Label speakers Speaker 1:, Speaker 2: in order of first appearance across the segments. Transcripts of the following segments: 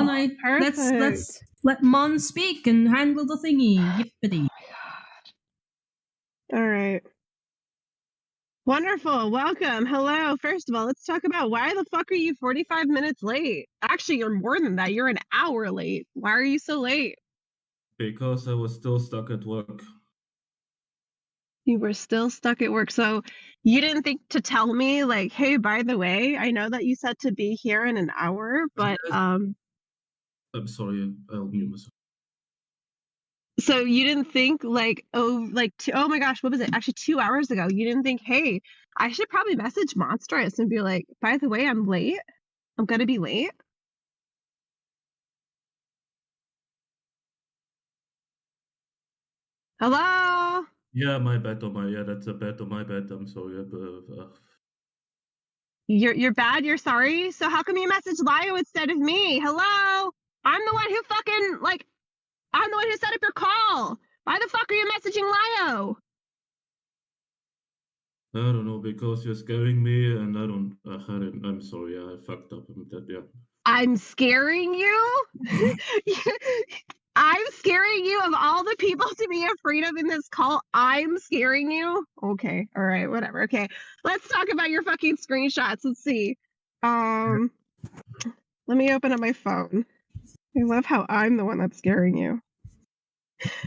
Speaker 1: like,
Speaker 2: perfect.
Speaker 1: let's let Mon speak and handle the thingy. Yippity.
Speaker 2: All right. Wonderful. Welcome. Hello. First of all, let's talk about why the fuck are you 45 minutes late? Actually, you're more than that. You're an hour late. Why are you so late?
Speaker 3: Because I was still stuck at work.
Speaker 2: You were still stuck at work. So you didn't think to tell me, like, hey, by the way, I know that you said to be here in an hour, but
Speaker 3: I'm sorry, I'll mute myself.
Speaker 2: so you didn't think like, oh my gosh, what was it? Actually 2 hours ago, you didn't think, hey, I should probably message Monstress and be like, by the way, I'm late. I'm gonna be late. Hello?
Speaker 3: Yeah, my bad. That's a bad on my bad. I'm sorry.
Speaker 2: You're bad, you're sorry? So how come you messaged Lio instead of me? Hello? I'm the one who fucking, like, I'm the one who set up your call. Why the fuck are you messaging Lio?
Speaker 3: I don't know, because you're scaring me, and I'm sorry. I fucked up.
Speaker 2: I'm scaring you? I'm scaring you of all the people to be afraid of in this call. I'm scaring you? Okay. All right. Whatever. Okay. Let's talk about your fucking screenshots. Let's see. Let me open up my phone. I love how I'm the one that's scaring you.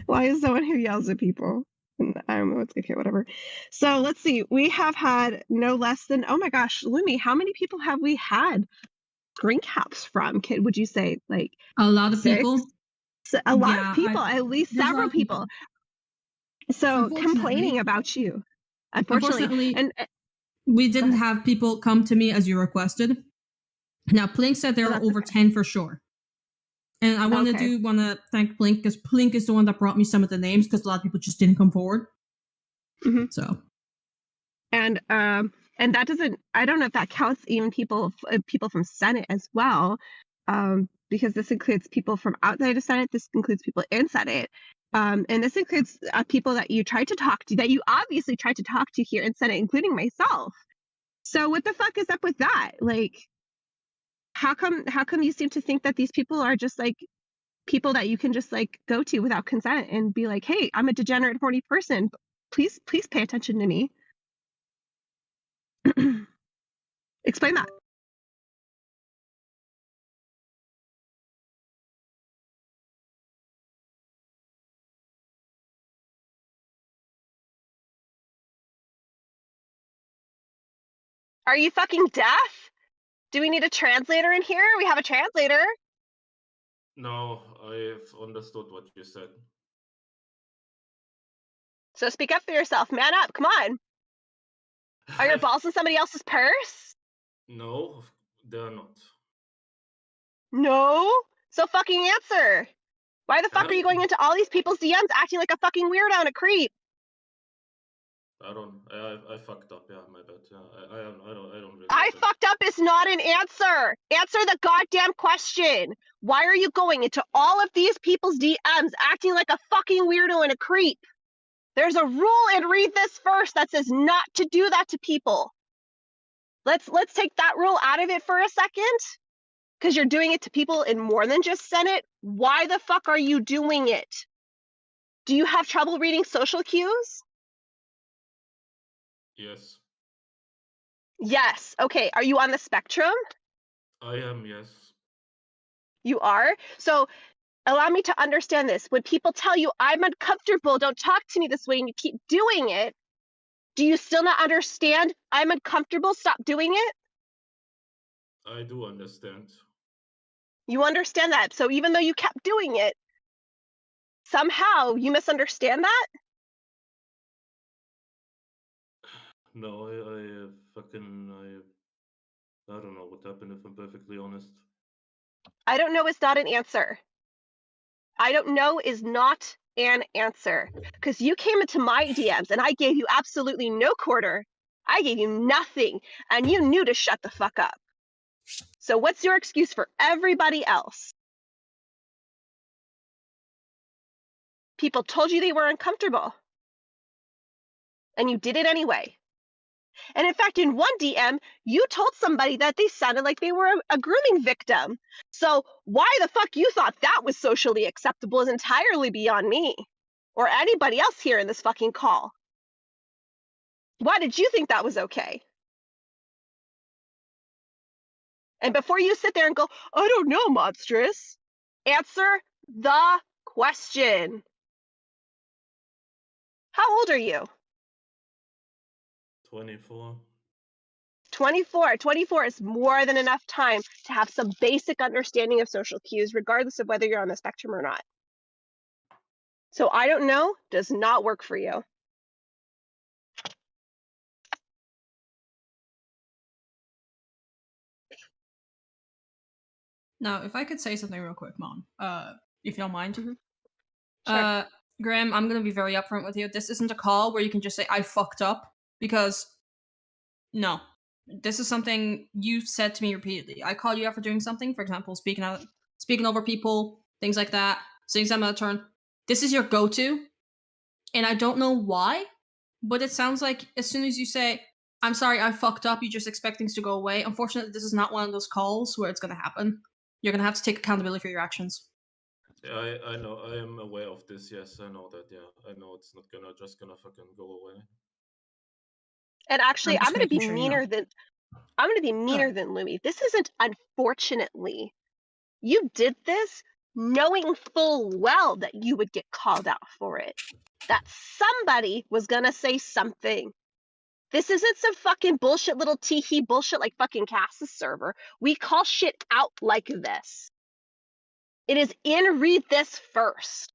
Speaker 2: Why is someone who yells at people? And I'm the one. Okay, whatever. So let's see. We have had no less than, oh my gosh, Lumi, how many people have we had screen caps from? Kid, would you say like
Speaker 1: A lot of
Speaker 2: 6?
Speaker 1: people.
Speaker 2: A lot of people, at least several people. So complaining about you, unfortunately. And
Speaker 1: we didn't have people come to me as you requested. Now, Plink said there are over 10 for sure. And I want to thank Plink, because Plink is the one that brought me some of the names, because a lot of people just didn't come forward.
Speaker 2: Mm-hmm.
Speaker 1: So.
Speaker 2: And that doesn't, I don't know if that counts even people from Senate as well, because this includes people from outside of Senate, this includes people in Senate, and this includes people that you tried to talk to, that you obviously tried to talk to here in Senate, including myself. So what the fuck is up with that? Like, how come you seem to think that these people are just like people that you can just like go to without consent and be like, hey, I'm a degenerate, horny person. Please pay attention to me. Explain that. Are you fucking deaf? Do we need a translator in here? We have a translator.
Speaker 3: No, I've understood what you said.
Speaker 2: So speak up for yourself. Man up. Come on. Are your balls in somebody else's purse?
Speaker 3: No, they're not.
Speaker 2: No? So fucking answer. Why the fuck are you going into all these people's DMs acting like a fucking weirdo and a creep?
Speaker 3: I fucked up. Yeah, my bad. Yeah, I don't really.
Speaker 2: I fucked up is not an answer. Answer the goddamn question. Why are you going into all of these people's DMs acting like a fucking weirdo and a creep? There's a rule, and read this first, that says not to do that to people. Let's take that rule out of it for a second, because you're doing it to people in more than just Senate. Why the fuck are you doing it? Do you have trouble reading social cues?
Speaker 3: Yes.
Speaker 2: Yes. Okay. Are you on the spectrum?
Speaker 3: I am, yes.
Speaker 2: You are? So allow me to understand this. When people tell you, I'm uncomfortable, don't talk to me this way, and you keep doing it, do you still not understand, I'm uncomfortable, stop doing it?
Speaker 3: I do understand.
Speaker 2: You understand that. So even though you kept doing it, somehow you misunderstand that?
Speaker 3: No, I don't know what happened, if I'm perfectly honest.
Speaker 2: I don't know is not an answer. I don't know is not an answer. Because you came into my DMs and I gave you absolutely no quarter. I gave you nothing, and you knew to shut the fuck up. So what's your excuse for everybody else? People told you they were uncomfortable, and you did it anyway. And in fact, in one DM, you told somebody that they sounded like they were a grooming victim. So why the fuck you thought that was socially acceptable is entirely beyond me or anybody else here in this fucking call. Why did you think that was okay? And before you sit there and go, I don't know, Monstress, answer the question. How old are you?
Speaker 3: 24.
Speaker 2: 24. 24 is more than enough time to have some basic understanding of social cues, regardless of whether you're on the spectrum or not. So I don't know does not work for you.
Speaker 1: Now, if I could say something real quick, Mom, if you don't mind.
Speaker 2: Mm-hmm. Sure.
Speaker 1: Graham, I'm going to be very upfront with you. This isn't a call where you can just say, I fucked up, because no. This is something you've said to me repeatedly. I call you out for doing something, for example, speaking over people, things like that, saying something out of turn. This is your go-to, and I don't know why, but it sounds like as soon as you say, I'm sorry, I fucked up, you just expect things to go away. Unfortunately, this is not one of those calls where it's going to happen. You're going to have to take accountability for your actions.
Speaker 3: Yeah, I know. I am aware of this. Yes, I know that. Yeah, I know it's not just gonna fucking go away.
Speaker 2: And actually, I'm going to be
Speaker 1: sure
Speaker 2: meaner than Louie. This isn't unfortunately. You did this knowing full well that you would get called out for it. That somebody was going to say something. This isn't some fucking bullshit little tee-hee bullshit like fucking Cass's server. We call shit out like this. It is in read this first.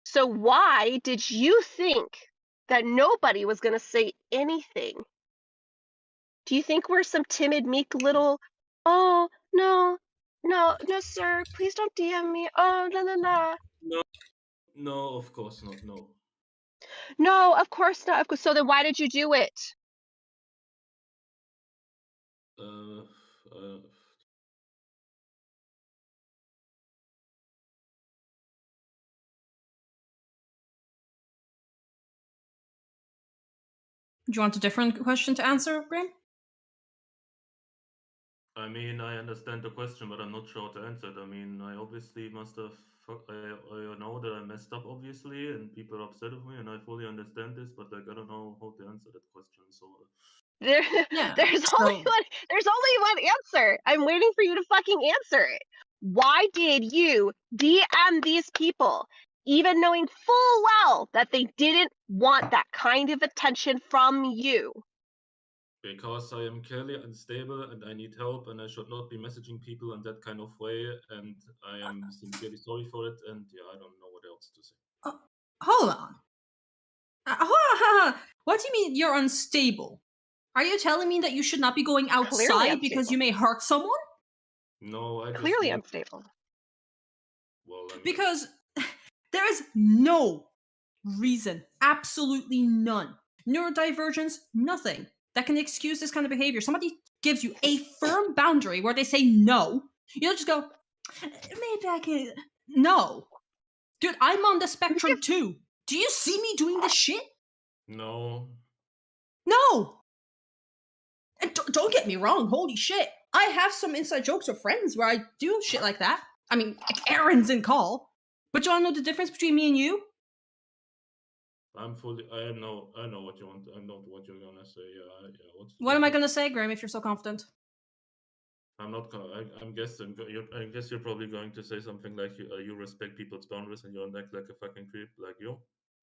Speaker 2: So why did you think that nobody was going to say anything? Do you think we're some timid, meek little, oh, no, sir, please don't DM me. Oh, la, la, la.
Speaker 3: No, of course not. No.
Speaker 2: No, of course not. Of course. So then why did you do it?
Speaker 1: Do you want a different question to answer, Graham?
Speaker 3: I mean, I understand the question, but I'm not sure how to answer it. I mean, I obviously must have. I know that I messed up, obviously, and people are upset with me, and I fully understand this. But like, I don't know how to answer that question. So.
Speaker 2: There's only one answer. I'm waiting for you to fucking answer it. Why did you DM these people, even knowing full well that they didn't want that kind of attention from you?
Speaker 3: Because I am clearly unstable and I need help, and I should not be messaging people in that kind of way, and I am sincerely sorry for it, and yeah, I don't know what else to say.
Speaker 1: Hold on. What do you mean you're unstable? Are you telling me that you should not be going outside because you may hurt someone?
Speaker 3: No, I just
Speaker 2: clearly unstable.
Speaker 3: Well, I mean,
Speaker 1: because there is no reason, absolutely none, neurodivergence, nothing that can excuse this kind of behavior. Somebody gives you a firm boundary where they say no, you don't just go, maybe I can. No. Dude, I'm on the spectrum too. Do you see me doing this shit?
Speaker 3: No.
Speaker 1: No. And don't get me wrong, holy shit. I have some inside jokes with friends where I do shit like that. I mean, like errands and call. But you wanna know the difference between me and you?
Speaker 3: I know what you want. I know what you're gonna say. Yeah.
Speaker 1: What am I gonna say, Graham, if you're so confident?
Speaker 3: I'm not gonna. I guess you're probably going to say something like you respect people's boundaries and you don't act like a fucking creep like you.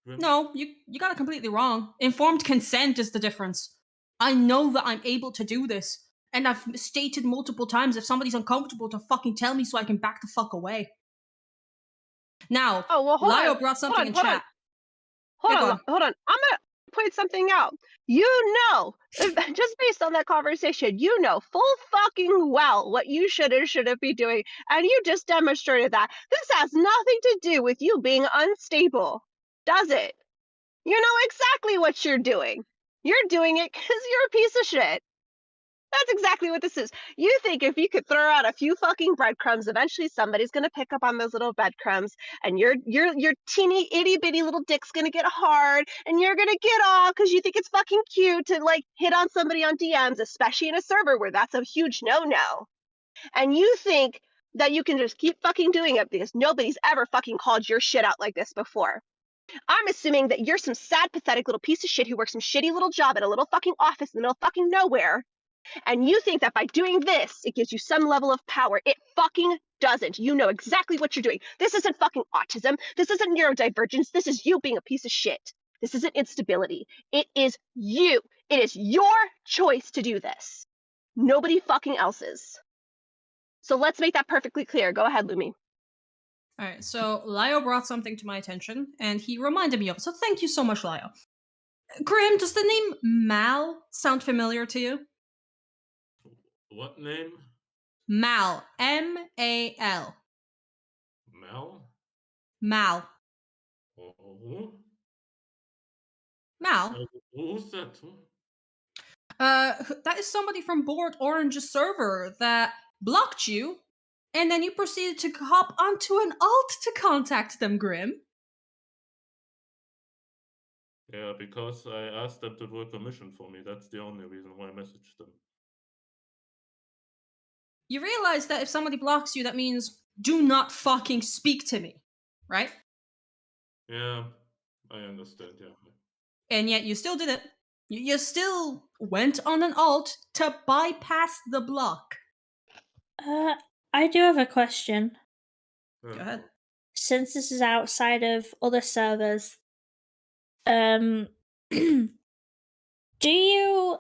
Speaker 3: Grim?
Speaker 1: No, you got it completely wrong. Informed consent is the difference. I know that I'm able to do this. And I've stated multiple times if somebody's uncomfortable to fucking tell me so I can back the fuck away. Now, Lio brought something in chat.
Speaker 2: Hold on. I'm going to point something out. You know, just based on that conversation, you know full fucking well what you should or shouldn't be doing. And you just demonstrated that. This has nothing to do with you being unstable, does it? You know exactly what you're doing. You're doing it because you're a piece of shit. That's exactly what this is. You think if you could throw out a few fucking breadcrumbs, eventually somebody's gonna pick up on those little breadcrumbs, and your teeny itty bitty little dick's gonna get hard, and you're gonna get off because you think it's fucking cute to like hit on somebody on DMs, especially in a server where that's a huge no-no. And you think that you can just keep fucking doing it because nobody's ever fucking called your shit out like this before. I'm assuming that you're some sad, pathetic little piece of shit who works some shitty little job at a little fucking office in the middle of fucking nowhere, and you think that by doing this, it gives you some level of power. It fucking doesn't. You know exactly what you're doing. This isn't fucking autism. This isn't neurodivergence. This is you being a piece of shit. This isn't instability. It is you. It is your choice to do this. Nobody fucking else's. So let's make that perfectly clear. Go ahead, Lumi.
Speaker 1: All right, so Lio brought something to my attention, and he reminded me of it. So thank you so much, Lio. Graham, does the name Mal sound familiar to you?
Speaker 3: What name?
Speaker 1: Mal. M-A-L.
Speaker 3: Mel?
Speaker 1: Mal.
Speaker 3: Oh,
Speaker 1: Mal?
Speaker 3: who's that?
Speaker 1: That is somebody from Board Orange's server that blocked you, and then you proceeded to hop onto an alt to contact them, Grim.
Speaker 3: Yeah, because I asked them to do a commission for me. That's the only reason why I messaged them.
Speaker 1: You realize that if somebody blocks you, that means do not fucking speak to me, right?
Speaker 3: Yeah, I understand, yeah.
Speaker 1: And yet you still did it. You still went on an alt to bypass the block.
Speaker 4: I do have a question.
Speaker 3: Yeah.
Speaker 1: Go ahead.
Speaker 4: Since this is outside of other servers, do you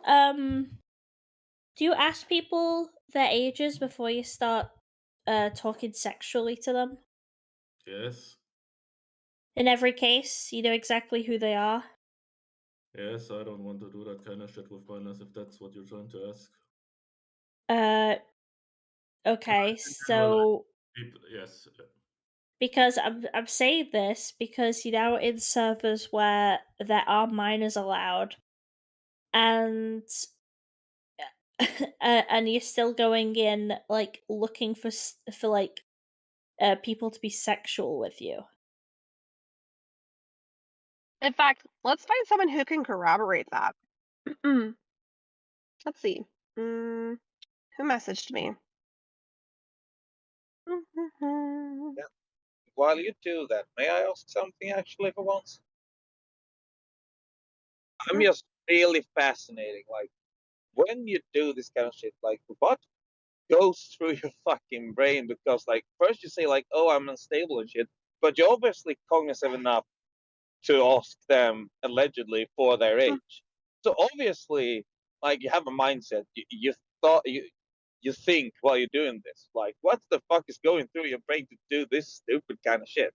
Speaker 4: ask people their ages before you start talking sexually to them?
Speaker 3: Yes.
Speaker 4: In every case, you know exactly who they are.
Speaker 3: Yes, I don't want to do that kind of shit with minors if that's what you're trying to ask.
Speaker 4: Okay, so
Speaker 3: Yes.
Speaker 4: because I'm saying this because you know in servers where there are minors allowed, and and you're still going in like looking for like people to be sexual with you.
Speaker 2: In fact, let's find someone who can corroborate that. Let's see. Who messaged me?
Speaker 5: Yeah. While you do that, may I ask something actually for once? I'm just really fascinating. Like, when you do this kind of shit, like, what goes through your fucking brain? Because, like, first you say, like, oh, I'm unstable and shit, but you're obviously cognizant enough to ask them allegedly for their age. So obviously, like, you have a mindset. You think while you're doing this, like, what the fuck is going through your brain to do this stupid kind of shit?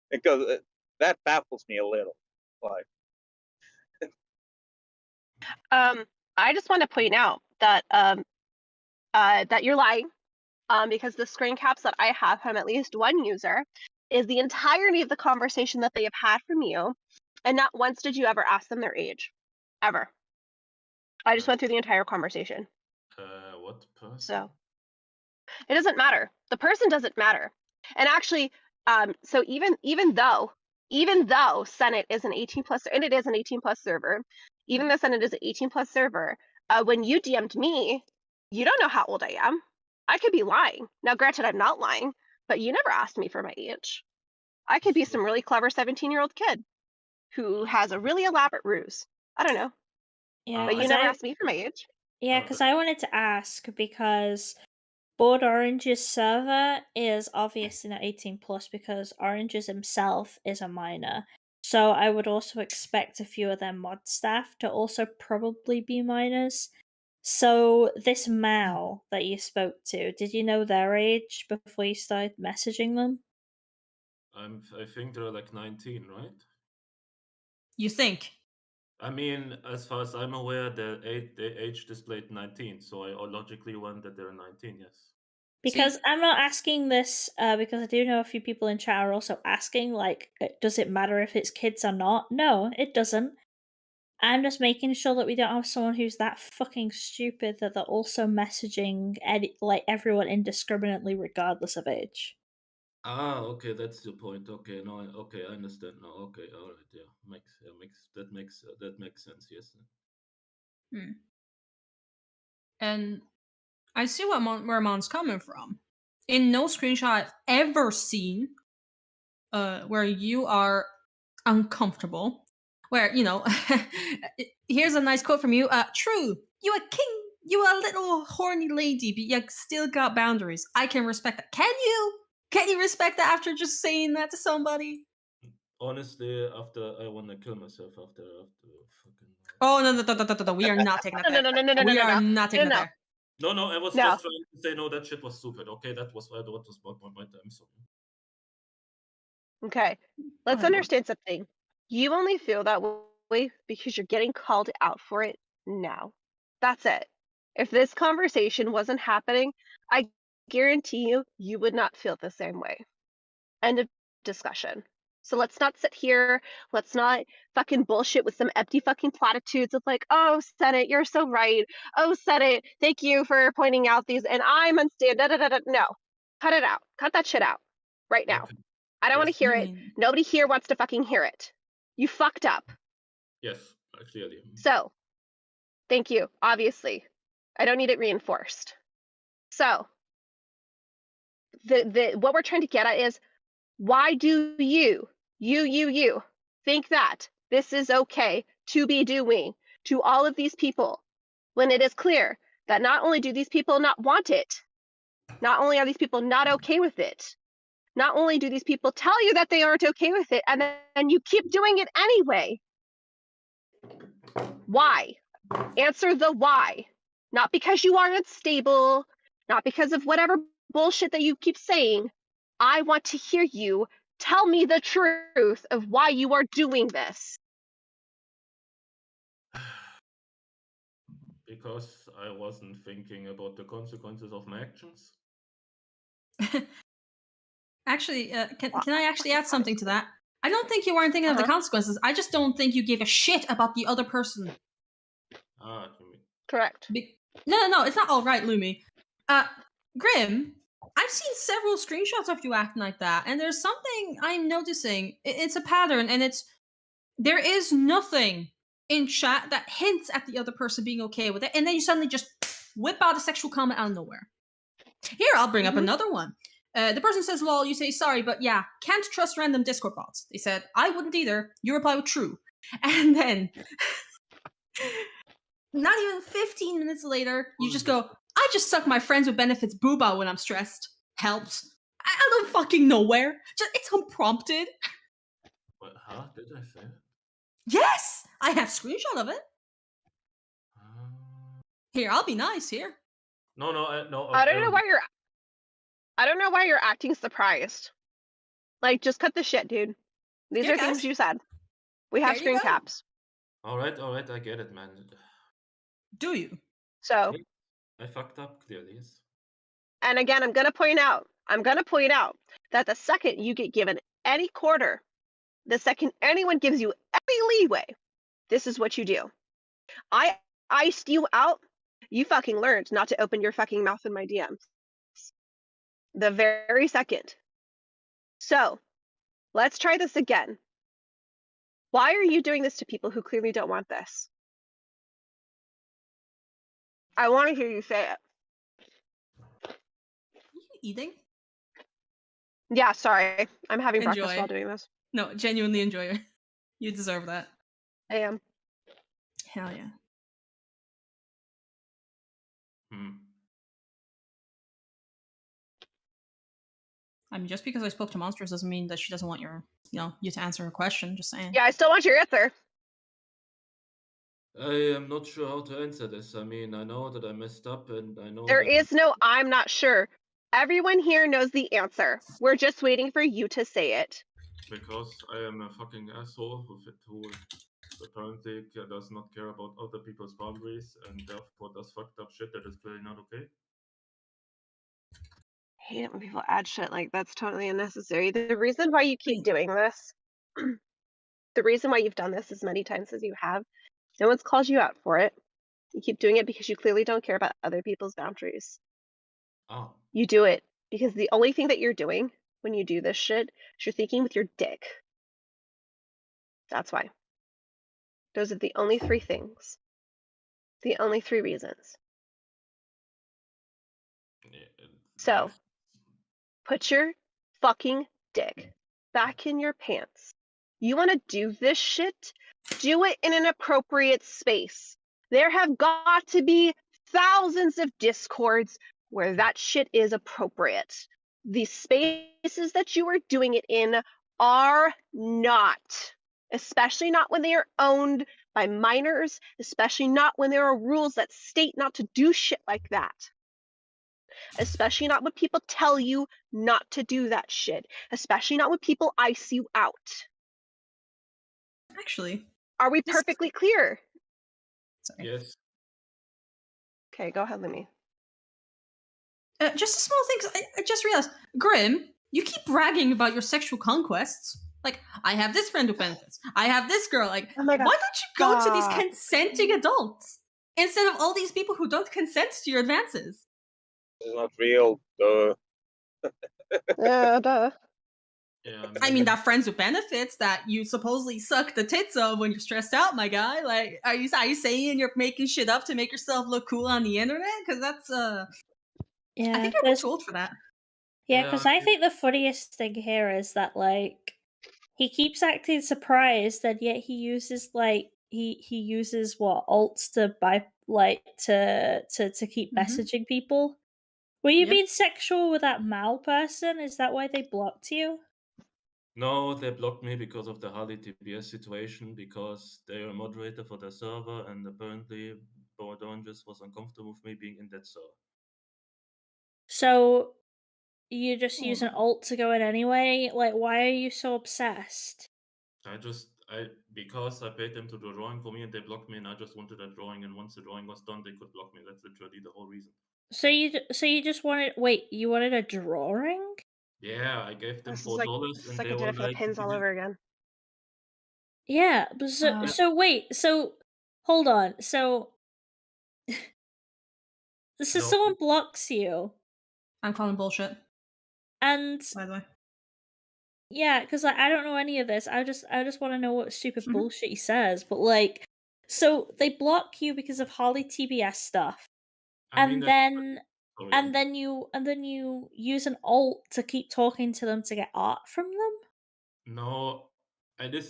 Speaker 5: Because that baffles me a little. Like,
Speaker 2: I just want to point out that that you're lying, because the screen caps that I have from at least one user is the entirety of the conversation that they have had from you, and not once did you ever ask them their age, ever. I just went through the entire conversation.
Speaker 3: What person?
Speaker 2: So it doesn't matter. The person doesn't matter. And actually, so even though Senate is an 18 plus, and it is an 18 plus server, even though Senate is an 18 plus server, when you DM'd me, you don't know how old I am. I could be lying. Now, granted, I'm not lying, but you never asked me for my age. I could be some really clever 17-year-old kid who has a really elaborate ruse. I don't know.
Speaker 4: Yeah,
Speaker 2: But you never asked me for my age.
Speaker 4: Yeah, because I wanted to ask because Board Orange's server is obviously not 18 plus because Orange's himself is a minor. So I would also expect a few of their mod staff to also probably be minors. So this Mal that you spoke to, did you know their age before you started messaging them?
Speaker 3: I think they're like 19, right?
Speaker 1: You think?
Speaker 3: I mean, as far as I'm aware, the age displayed 19, so I logically went that they're 19. Yes.
Speaker 4: Because
Speaker 1: See,
Speaker 4: I'm not asking this because I do know a few people in chat are also asking, like, does it matter if it's kids or not? No, it doesn't. I'm just making sure that we don't have someone who's that fucking stupid that they're also messaging everyone indiscriminately, regardless of age.
Speaker 3: Ah, okay, that's the point. Okay, no, okay, I understand now. Okay, all right, yeah, that makes sense. Yes.
Speaker 1: And I see where Mon's coming from. In no screenshot I've ever seen, where you are uncomfortable, where here's a nice quote from you. True, you a king, you a little horny lady, but you still got boundaries. I can respect that. Can you? Can you respect that after just saying that to somebody?
Speaker 3: Honestly, after I want to kill myself after fucking.
Speaker 1: Oh no! We are not taking that there. We are not taking that there.
Speaker 3: No, I was just trying to say no. That shit was stupid. Okay, that was what was about my time. So.
Speaker 2: Okay, let's understand something. You only feel that way because you're getting called out for it now. That's it. If this conversation wasn't happening, I guarantee you would not feel the same way. End of discussion. So let's not sit here. Let's not fucking bullshit with some empty fucking platitudes of like, oh, Senate, you're so right. Oh, Senate, thank you for pointing out these. And I'm unstand. Da, da, da, da. No, cut it out. Cut that shit out right now.
Speaker 3: Okay.
Speaker 2: I don't want to hear it. Nobody here wants to fucking hear it. You fucked up.
Speaker 3: Yes, clearly.
Speaker 2: So, thank you. Obviously, I don't need it reinforced. So, what we're trying to get at is, why do you think that this is okay to be doing to all of these people when it is clear that not only do these people not want it, not only are these people not okay with it, not only do these people tell you that they aren't okay with it, and then you keep doing it anyway. Why? Answer the why. Not because you are unstable, not because of whatever bullshit that you keep saying. I want to hear you tell me the truth of why you are doing this.
Speaker 3: Because I wasn't thinking about the consequences of my actions.
Speaker 1: Actually, can I actually add something to that? I don't think you weren't thinking of the consequences. I just don't think you gave a shit about the other person.
Speaker 3: You mean.
Speaker 2: Correct.
Speaker 1: No, it's not all right, Lumi. Grim, I've seen several screenshots of you acting like that, and there's something I'm noticing. It's a pattern, and there is nothing in chat that hints at the other person being okay with it, and then you suddenly just whip out a sexual comment out of nowhere. Here, I'll bring up another one. The person says, lol, you say sorry, but yeah, can't trust random Discord bots. They said, I wouldn't either. You reply with true. And then, not even 15 minutes later, you just go, I just suck my friends with benefits booba when I'm stressed. Helps. I don't fucking know where. It's unprompted.
Speaker 3: What, huh? Did I say it?
Speaker 1: Yes! I have screenshot of it. Here, I'll be nice here.
Speaker 3: No.
Speaker 2: I don't know why you're acting surprised. Like, just cut the shit, dude. These are things you said. We have screen caps.
Speaker 3: All right, I get it, man.
Speaker 1: Do you?
Speaker 2: So
Speaker 3: I fucked up clearly. Yes.
Speaker 2: And again, I'm gonna point out that the second you get given any quarter, the second anyone gives you any leeway, this is what you do. I iced you out. You fucking learned not to open your fucking mouth in my DMs. The very second. So, let's try this again. Why are you doing this to people who clearly don't want this? I want to hear you say it.
Speaker 1: Are you eating?
Speaker 2: Yeah, sorry. I'm having breakfast while doing this.
Speaker 1: No, genuinely enjoy it. You deserve that.
Speaker 2: I am.
Speaker 1: Hell yeah. I mean, just because I spoke to Monstress doesn't mean that she doesn't want you to answer her question. Just saying.
Speaker 2: Yeah, I still want your answer.
Speaker 3: I am not sure how to answer this. I mean, I know that I messed up, and I know
Speaker 2: there is no I'm not sure. Everyone here knows the answer. We're just waiting for you to say it.
Speaker 3: Because I am a fucking asshole who apparently does not care about other people's boundaries and therefore does fucked up shit that is clearly not okay.
Speaker 2: I hate it when people add shit like that's totally unnecessary. The reason why you keep doing this, the reason why you've done this as many times as you have, No one's called you out for it. You keep doing it because you clearly don't care about other people's boundaries.
Speaker 3: Oh.
Speaker 2: You do it because the only thing that you're doing when you do this shit is you're thinking with your dick. That's why. Those are the only 3 things. The only 3 reasons.
Speaker 3: Yeah,
Speaker 2: So, put your fucking dick back in your pants. You want to do this shit? Do it in an appropriate space. There have got to be thousands of discords where that shit is appropriate. The spaces that you are doing it in are not, especially not when they are owned by minors, especially not when there are rules that state not to do shit like that. Especially not when people tell you not to do that shit. Especially not when people ice you out.
Speaker 1: Actually,
Speaker 2: are we perfectly clear?
Speaker 1: Sorry.
Speaker 3: Yes.
Speaker 2: Okay, go ahead, Lumi.
Speaker 1: Just a small thing. 'Cause I just realized, Grim, you keep bragging about your sexual conquests. Like, I have this friend who benefits. I have this girl. Like,
Speaker 2: Oh my God.
Speaker 1: why don't you go to these
Speaker 2: Stop.
Speaker 1: consenting adults instead of all these people who don't consent to your advances?
Speaker 5: This is not real. Duh.
Speaker 2: Yeah, duh.
Speaker 3: Yeah,
Speaker 1: I mean, that friends with benefits that you supposedly suck the tits of when you're stressed out, my guy. Like, are you saying you're making shit up to make yourself look cool on the internet? Because that's
Speaker 4: Yeah,
Speaker 1: I think you're too old for that.
Speaker 4: Yeah, because I think the funniest thing here is that like he keeps acting surprised, and yet he uses like he uses what alts to buy like to keep messaging people. Were you
Speaker 1: Yep.
Speaker 4: being sexual with that Mal person? Is that why they blocked you?
Speaker 3: No, they blocked me because of the Harley TBS situation, because they are a moderator for their server, and apparently Bordanges was uncomfortable with me being in that server.
Speaker 4: So you just
Speaker 1: Oh
Speaker 4: use an
Speaker 1: no.
Speaker 4: alt to go in anyway? Like, why are you so obsessed?
Speaker 3: Because I paid them to do a drawing for me and they blocked me, and I just wanted a drawing, and once the drawing was done, they could block me. That's literally the whole reason.
Speaker 4: So you just wanted you wanted a drawing?
Speaker 3: Yeah, I gave them
Speaker 2: This is
Speaker 3: $4
Speaker 2: like
Speaker 3: and
Speaker 2: I
Speaker 3: they
Speaker 2: did
Speaker 3: were
Speaker 2: it for the
Speaker 3: like,
Speaker 2: pins all over again.
Speaker 4: Yeah, but so wait, so hold on. So
Speaker 3: No.
Speaker 4: someone blocks you,
Speaker 1: I'm calling bullshit,
Speaker 4: and
Speaker 1: by the way.
Speaker 4: yeah, because I don't know any of this. I just want to know what stupid bullshit he says. But like, so they block you because of Holly TBS stuff, and then you use an alt to keep talking to them to get art from them.
Speaker 3: No,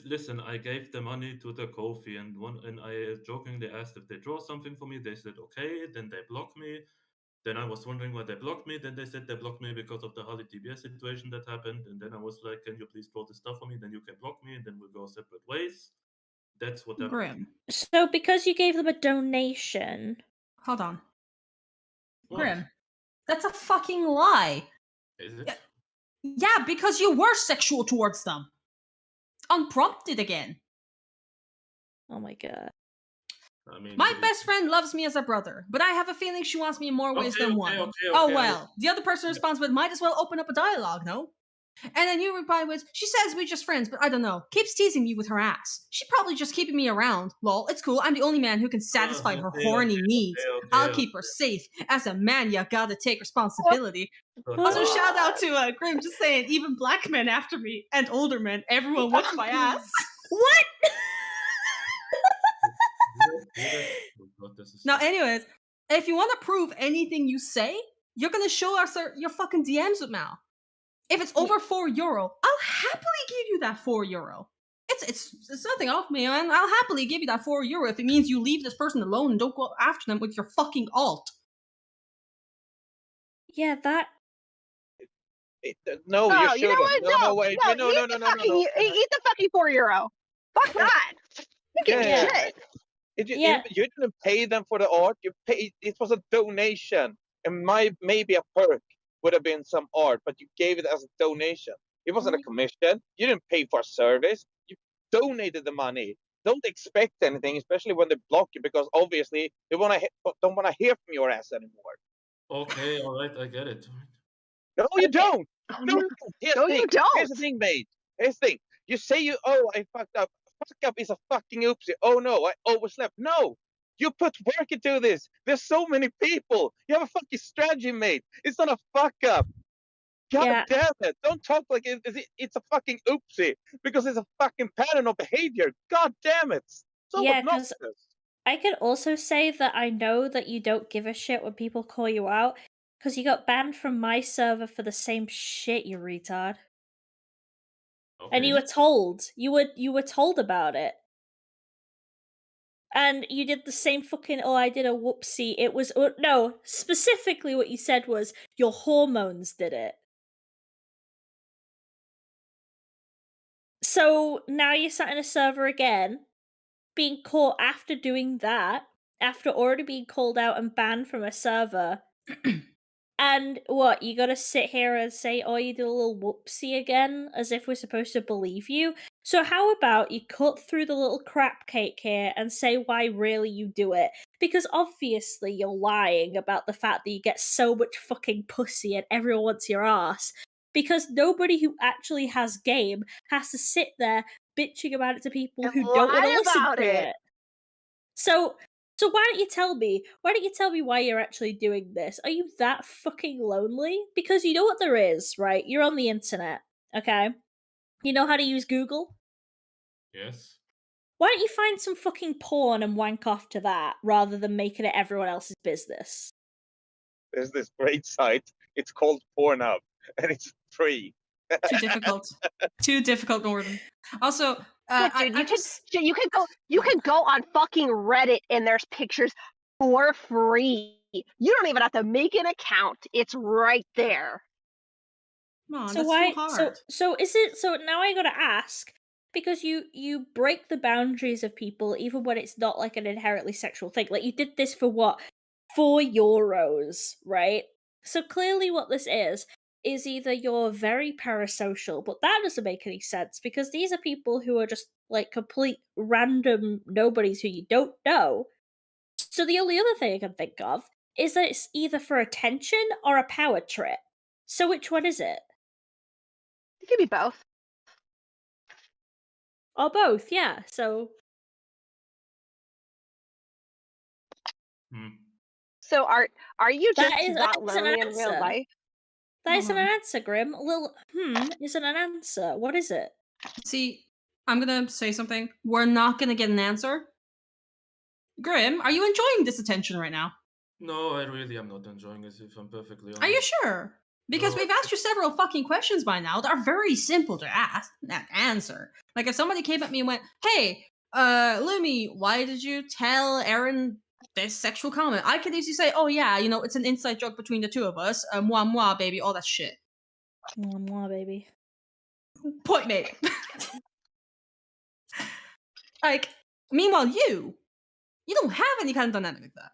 Speaker 3: listen. I gave the money to the Kofi, and I jokingly asked if they draw something for me. They said okay. Then they blocked me. Then I was wondering why they blocked me. Then they said they blocked me because of the Harley TBS situation that happened. And then I was like, can you please draw this stuff for me? Then you can block me, and then we'll go separate ways. That's what happened.
Speaker 1: Grim.
Speaker 4: So because you gave them a donation.
Speaker 1: Hold on.
Speaker 3: What?
Speaker 1: Grim. That's a fucking lie.
Speaker 3: Is it?
Speaker 1: Yeah, because you were sexual towards them. Unprompted again.
Speaker 4: Oh my god.
Speaker 3: I mean,
Speaker 1: My best friend loves me as a brother, but I have a feeling she wants me in more ways than one.
Speaker 3: Okay,
Speaker 1: Oh well. The other person responds with, might as well open up a dialogue, no? And then you reply with, she says we're just friends, but I don't know. Keeps teasing me with her ass. She probably just keeping me around. Lol, it's cool. I'm the only man who can satisfy her horny needs. I'll keep her safe. As a man, you gotta take responsibility. Also, shout out to Grim, just saying, even black men after me, and older men, everyone whips my ass.
Speaker 4: What?
Speaker 1: Now, anyways, if you want to prove anything you say, you're gonna show us your fucking DMs with Mal. If it's over €4, I'll happily give you that €4. It's nothing off me, man. I'll happily give you that €4 if it means you leave this person alone and don't go after them with your fucking alt.
Speaker 4: Yeah, that.
Speaker 5: No, you shouldn't.
Speaker 2: You know what?
Speaker 5: No, wait. No.
Speaker 2: Eat the fucking €4. Fuck that. You get shit.
Speaker 5: You didn't pay them for the art. You paid. It was a donation, and maybe a perk would have been some art, but you gave it as a donation. It wasn't a commission. You didn't pay for a service. You donated the money. Don't expect anything, especially when they block you, because obviously they don't want to hear from your ass anymore.
Speaker 3: Okay, all right, I get it.
Speaker 5: No, you don't.
Speaker 2: No, you don't.
Speaker 5: Here's the thing, mate. Here's the thing. You say I fucked up fuck up is a fucking oopsie. Oh no, I overslept. No, you put work into this. There's so many people. You have a fucking strategy, mate. It's not a fuck up. God
Speaker 4: Yeah.
Speaker 5: damn it! Don't talk like it's a fucking oopsie because it's a fucking pattern of behavior. God damn it! So
Speaker 4: Yeah, 'cause
Speaker 5: obnoxious.
Speaker 4: I can also say that I know that you don't give a shit when people call you out, because you got banned from my server for the same shit, you retard. And you
Speaker 3: Okay.
Speaker 4: were told. You were told about it. And you did the same fucking, oh, I did a whoopsie. It was, no, specifically what you said was your hormones did it. So now you're sat in a server again, being caught after doing that, after already being called out and banned from a server. And what, you gotta sit here and say, oh, you did a little whoopsie again, as if we're supposed to believe you? So how about you cut through the little crap cake here and say why really you do it? Because obviously you're lying about the fact that you get so much fucking pussy and everyone wants your ass. Because nobody who actually has game has to sit there bitching about it to people
Speaker 2: And
Speaker 4: who don't want to
Speaker 2: lie
Speaker 4: listen
Speaker 2: about
Speaker 4: to
Speaker 2: it.
Speaker 4: it. So why don't you tell me? Why don't you tell me why you're actually doing this? Are you that fucking lonely? Because you know what there is, right? You're on the internet, okay? You know how to use Google?
Speaker 3: Yes.
Speaker 4: Why don't you find some fucking porn and wank off to that rather than making it everyone else's business?
Speaker 5: There's this great site. It's called Pornhub, and it's free.
Speaker 1: Too difficult. Too difficult, Northern. Also,
Speaker 2: Yeah, dude, you can go on fucking Reddit and there's pictures for free. You don't even have to make an account. It's right there.
Speaker 1: come on,
Speaker 4: So
Speaker 1: that's
Speaker 4: why?
Speaker 1: too hard.
Speaker 4: So is it? So now I gotta ask, because you break the boundaries of people even when it's not like an inherently sexual thing. Like you did this for what? €4, right? So clearly, what this is either you're very parasocial, but that doesn't make any sense because these are people who are just like complete random nobodies who you don't know. So the only other thing I can think of is that it's either for attention or a power trip. So which one is it?
Speaker 2: It could be both.
Speaker 4: Or both, yeah. So
Speaker 3: Hmm.
Speaker 2: So are you just
Speaker 4: that is
Speaker 2: that
Speaker 4: an
Speaker 2: lonely in real
Speaker 4: answer.
Speaker 2: life?
Speaker 4: That isn't
Speaker 1: Hold
Speaker 4: an
Speaker 1: on.
Speaker 4: answer, Grim. A little isn't an answer. What is it?
Speaker 1: See, I'm gonna say something. We're not gonna get an answer. Grim, are you enjoying this attention right now?
Speaker 3: No, I really am not enjoying it, if I'm perfectly honest.
Speaker 1: Are you sure? Because
Speaker 3: No.
Speaker 1: we've asked you several fucking questions by now that are very simple to answer. Like if somebody came at me and went, "Hey, Lumi, why did you tell Aaron this sexual comment?" I could easily say, "Oh yeah, you know, it's an inside joke between the two of us. Moi moi, baby, all that shit."
Speaker 4: Mwah, mwah, baby.
Speaker 1: Point made. Like, meanwhile, you don't have any kind of dynamic like that.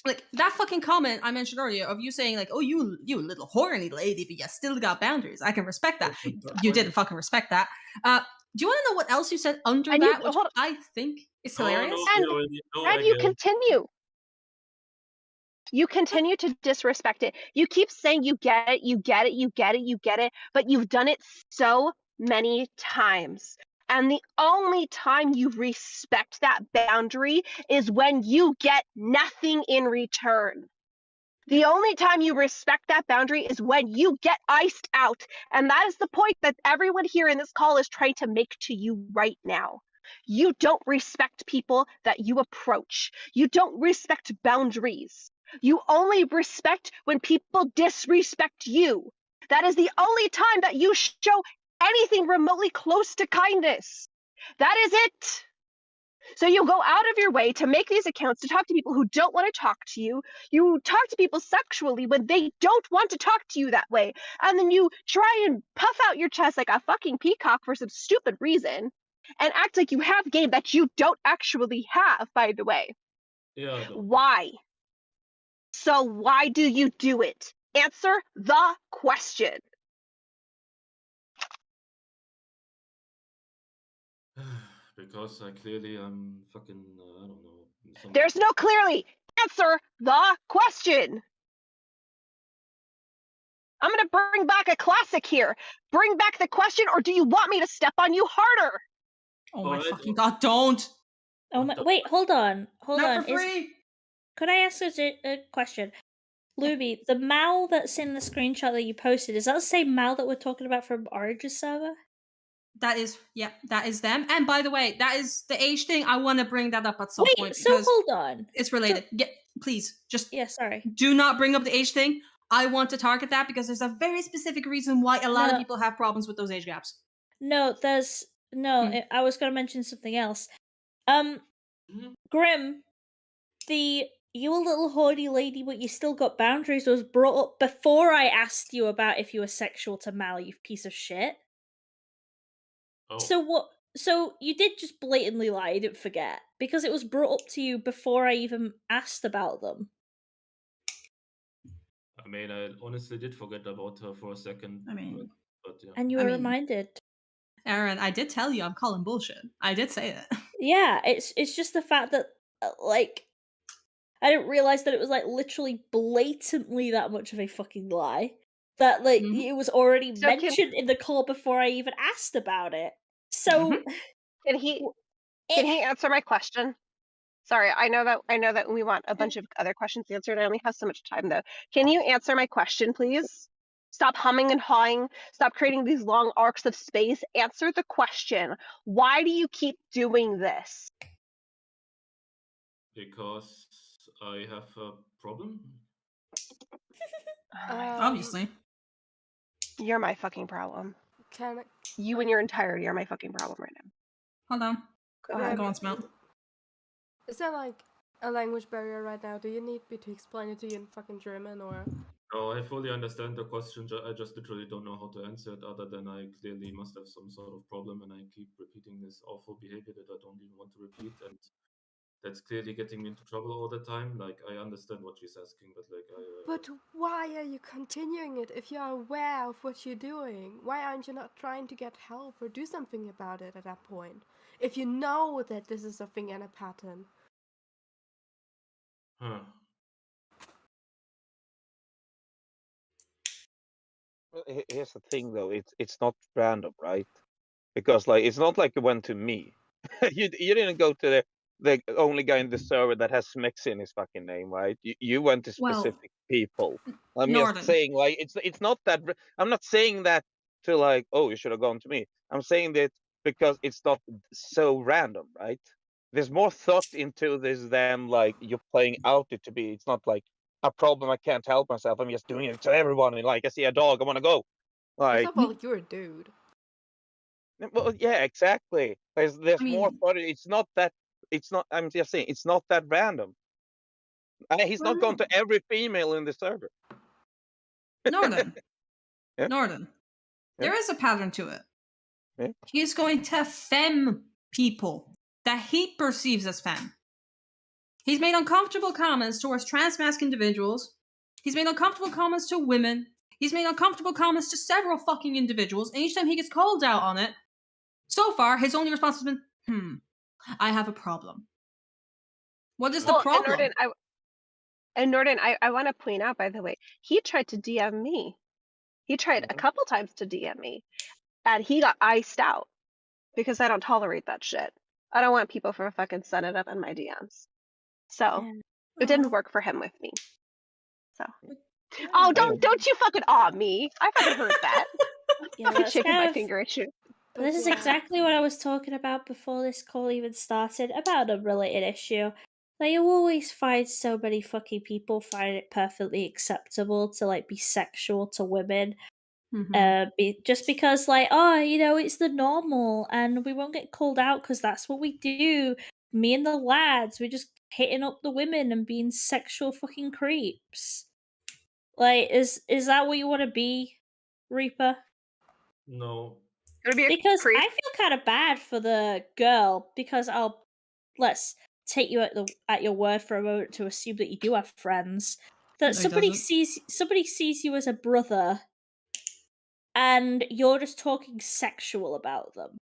Speaker 1: Like that fucking comment I mentioned earlier of you saying like, "Oh, you little horny lady, but you still got boundaries." I can respect that. You didn't fucking respect that. Do you want to know what else you said under
Speaker 2: And
Speaker 1: that,
Speaker 2: you
Speaker 1: which
Speaker 2: hold
Speaker 1: I think is
Speaker 3: No,
Speaker 1: hilarious?
Speaker 3: no,
Speaker 2: And-
Speaker 3: no,
Speaker 2: and you continue. You continue to disrespect it. You keep saying you get it, you get it, you get it, you get it, but you've done it so many times. And the only time you respect that boundary is when you get nothing in return. The only time you respect that boundary is when you get iced out. And that is the point that everyone here in this call is trying to make to you right now. You don't respect people that you approach. You don't respect boundaries. You only respect when people disrespect you. That is the only time that you show anything remotely close to kindness. That is it. So you go out of your way to make these accounts to talk to people who don't want to talk to you. You talk to people sexually when they don't want to talk to you that way. And then you try and puff out your chest like a fucking peacock for some stupid reason and act like you have game that you don't actually have, by the way.
Speaker 3: Yeah, I don't.
Speaker 2: Why? So why do you do it? Answer the question.
Speaker 3: Because I clearly am fucking, I don't know.
Speaker 2: There's no clearly. Answer the question. I'm going to bring back a classic here. Bring back the question, or do you want me to step on you harder?
Speaker 1: Oh my fucking god, don't!
Speaker 4: Oh my, wait, hold on.
Speaker 1: Not for free!
Speaker 4: Could I ask a question? Luby, the Mal that's in the screenshot that you posted, is that the same Mal that we're talking about from Orange's server?
Speaker 1: That is them. And by the way, that is the age thing. I want to bring that up at some point.
Speaker 4: Wait, so hold on.
Speaker 1: It's related. Please, just
Speaker 4: sorry.
Speaker 1: Do not bring up the age thing. I want to target that because there's a very specific reason why a lot of people have problems with those age gaps.
Speaker 4: No, I was going to mention something else. Grim, you a little horny lady, but you still got boundaries, was brought up before I asked you about if you were sexual to Mal, you piece of shit.
Speaker 3: Oh.
Speaker 4: So what? So you did just blatantly lie, I didn't forget. Because it was brought up to you before I even asked about them.
Speaker 3: I mean, I honestly did forget about her for a second. But yeah.
Speaker 4: And you were reminded.
Speaker 1: Aaron, I did tell you I'm calling bullshit. I did say that.
Speaker 4: Yeah, it's just the fact that, like, I didn't realize that it was, like, literally blatantly that much of a fucking lie. That, like, it was already mentioned in the call before I even asked about it. So,
Speaker 2: Can he answer my question? Sorry, I know that we want a bunch of other questions answered. I only have so much time though. Can you answer my question, please? Stop humming and hawing. Stop creating these long arcs of space. Answer the question. Why do you keep doing this?
Speaker 3: Because I have a problem.
Speaker 1: Obviously.
Speaker 2: You're my fucking problem. You and your entirety are my fucking problem right now.
Speaker 1: Hold on. Go on, Smelt.
Speaker 6: Is there like a language barrier right now? Do you need me to explain it to you in fucking German or?
Speaker 3: No, I fully understand the question. I just literally don't know how to answer it, other than I clearly must have some sort of problem and I keep repeating this awful behavior that I don't even want to repeat, and that's clearly getting me into trouble all the time. Like, I understand what she's asking, but like,
Speaker 6: But why are you continuing it if you are aware of what you're doing? Why aren't you not trying to get help or do something about it at that point? If you know that this is a thing and a pattern.
Speaker 3: Huh.
Speaker 5: Here's the thing, though. It's not random, right? Because like it's not like it went to me. you didn't go to the only guy in the server that has Smex in his fucking name, right? You went to specific people. I'm just saying, like it's not that. I'm not saying that to like, oh, you should have gone to me. I'm saying that because it's not so random, right? There's more thought into this than like you're playing out it to be. It's not like a problem I can't help myself. I'm just doing it to everyone. And like I see a dog, I want to go. Like,
Speaker 6: first of all, you're a dude.
Speaker 5: well, yeah, exactly. There's more thought. It's not that. It's not. I'm just saying. It's not that random. He's not going to every female in the server.
Speaker 1: Northern.
Speaker 5: Yeah.
Speaker 1: Northern.
Speaker 5: Yeah.
Speaker 1: There is a pattern to it.
Speaker 5: Yeah.
Speaker 1: He's going to femme people that he perceives as femme. He's made uncomfortable comments towards trans-masc individuals. He's made uncomfortable comments to women. He's made uncomfortable comments to several fucking individuals. And each time he gets called out on it, so far, his only response has been, I have a problem. What is the problem?
Speaker 2: And Norden, I want to point out, by the way, he tried to DM me. He tried a couple times to DM me. And he got iced out. Because I don't tolerate that shit. I don't want people for fucking send it up in my DMs. So, it didn't work for him with me. So. Oh, don't you fucking awe me. I fucking heard that.
Speaker 4: Yeah,
Speaker 2: I'm shaking my finger at you.
Speaker 4: This is exactly what I was talking about before this call even started, about a related issue. Like, you always find so many fucking people find it perfectly acceptable to, like, be sexual to women. Just because, like, oh, you know, it's the normal, and we won't get called out because that's what we do. Me and the lads, we're just hitting up the women and being sexual fucking creeps. Like, is that what you want to be, Reaper?
Speaker 3: No.
Speaker 4: Because I feel kind of bad for the girl, because let's take you at your word for a moment to assume that you do have friends. That somebody sees you as a brother, and you're just talking sexual about them.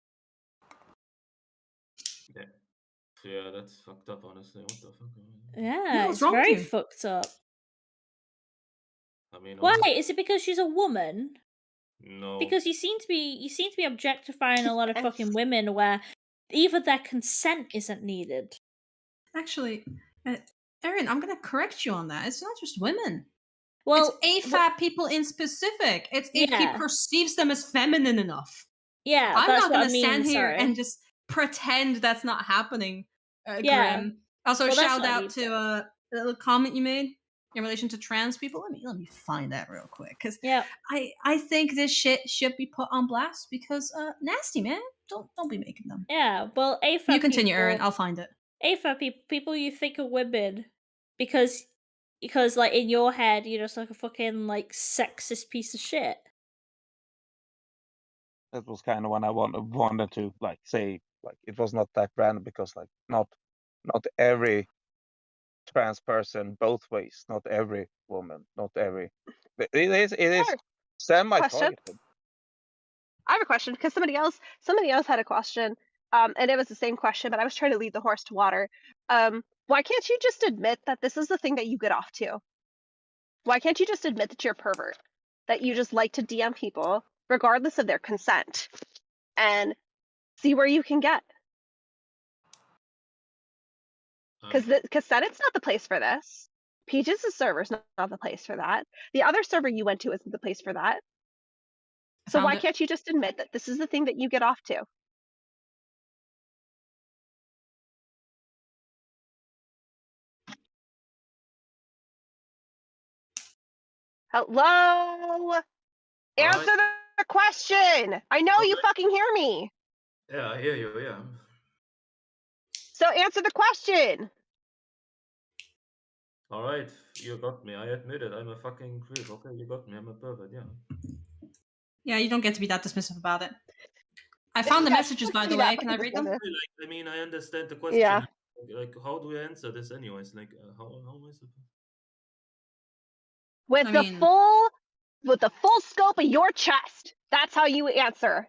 Speaker 3: Yeah, that's fucked up, honestly. What the fuck?
Speaker 4: Yeah, it's very fucked up.
Speaker 3: I mean,
Speaker 4: why? Is it because she's a woman?
Speaker 3: No.
Speaker 4: Because you seem to be objectifying a lot of fucking women, where even their consent isn't needed.
Speaker 1: Actually, Erin, I'm gonna correct you on that. It's not just women.
Speaker 4: Well,
Speaker 1: it's AFAB people in specific. It's if he
Speaker 4: Yeah.
Speaker 1: perceives them as feminine enough.
Speaker 4: yeah,
Speaker 1: I'm
Speaker 4: that's
Speaker 1: not
Speaker 4: what
Speaker 1: gonna
Speaker 4: I mean.
Speaker 1: stand here
Speaker 4: Sorry.
Speaker 1: and just pretend that's not happening.
Speaker 4: Yeah.
Speaker 1: Grim. Also,
Speaker 4: Well, that's
Speaker 1: shout
Speaker 4: what I
Speaker 1: out
Speaker 4: mean,
Speaker 1: to a little comment you made in relation to trans people. Let me find that real quick because
Speaker 4: Yeah.
Speaker 1: I think this shit should be put on blast because nasty man. Don't be making them.
Speaker 4: Yeah. Well, AFAB
Speaker 1: You continue,
Speaker 4: people,
Speaker 1: Erin. I'll find it.
Speaker 4: AFAB people you think are women because like in your head you're just like a fucking like sexist piece of shit.
Speaker 5: That was kind of when I wanted to like say like it was not that random because like not every trans person both ways, not every woman, not every. It is
Speaker 2: Sure.
Speaker 5: semi-targeted.
Speaker 2: I have a question because somebody else had a question, and it was the same question, but I was trying to lead the horse to water. Why can't you just admit that this is the thing that you get off to? Why can't you just admit that you're a pervert? That you just like to DM people regardless of their consent, and see where you can get? Because Sennate's not the place for this. Peaches' server's not the place for that. The other server you went to isn't the place for that. So why can't you just admit that this is the thing that you get off to? Hello? Answer the question! I know you fucking hear me!
Speaker 3: Yeah, I hear you, yeah.
Speaker 2: So answer the question!
Speaker 3: Alright, you got me. I admit it. I'm a fucking creep. Okay, you got me. I'm a pervert, yeah.
Speaker 1: Yeah, you don't get to be that dismissive about it. I found the messages, by the way. Can I read them?
Speaker 3: Like, I mean, I understand the question.
Speaker 2: Yeah.
Speaker 3: Like, how do we answer this anyways? Like, how am I supposed?
Speaker 2: With the full scope of your chest. That's how you answer.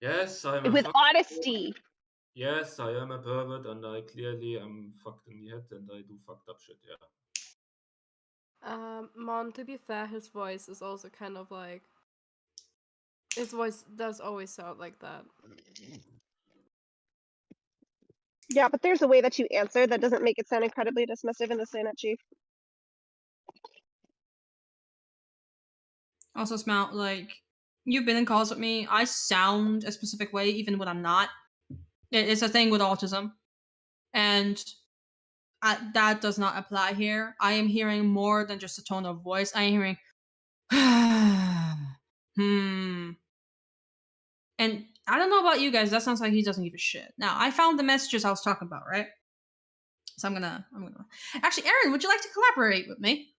Speaker 3: Yes, I'm a
Speaker 2: with honesty.
Speaker 3: Yes, I am a pervert, and I clearly am fucked in the head, and I do fucked up shit. Yeah.
Speaker 6: Mon, to be fair, his voice is also kind of like. His voice does always sound like that.
Speaker 2: Yeah, but there's a way that you answer that doesn't make it sound incredibly dismissive in the Senate, Chief.
Speaker 1: Also, Smout, like, you've been in calls with me. I sound a specific way even when I'm not. It's a thing with autism. And that does not apply here. I am hearing more than just a tone of voice. I am hearing, And I don't know about you guys. That sounds like he doesn't give a shit. Now, I found the messages I was talking about, right? So I'm gonna. Actually, Erin, would you like to collaborate with me?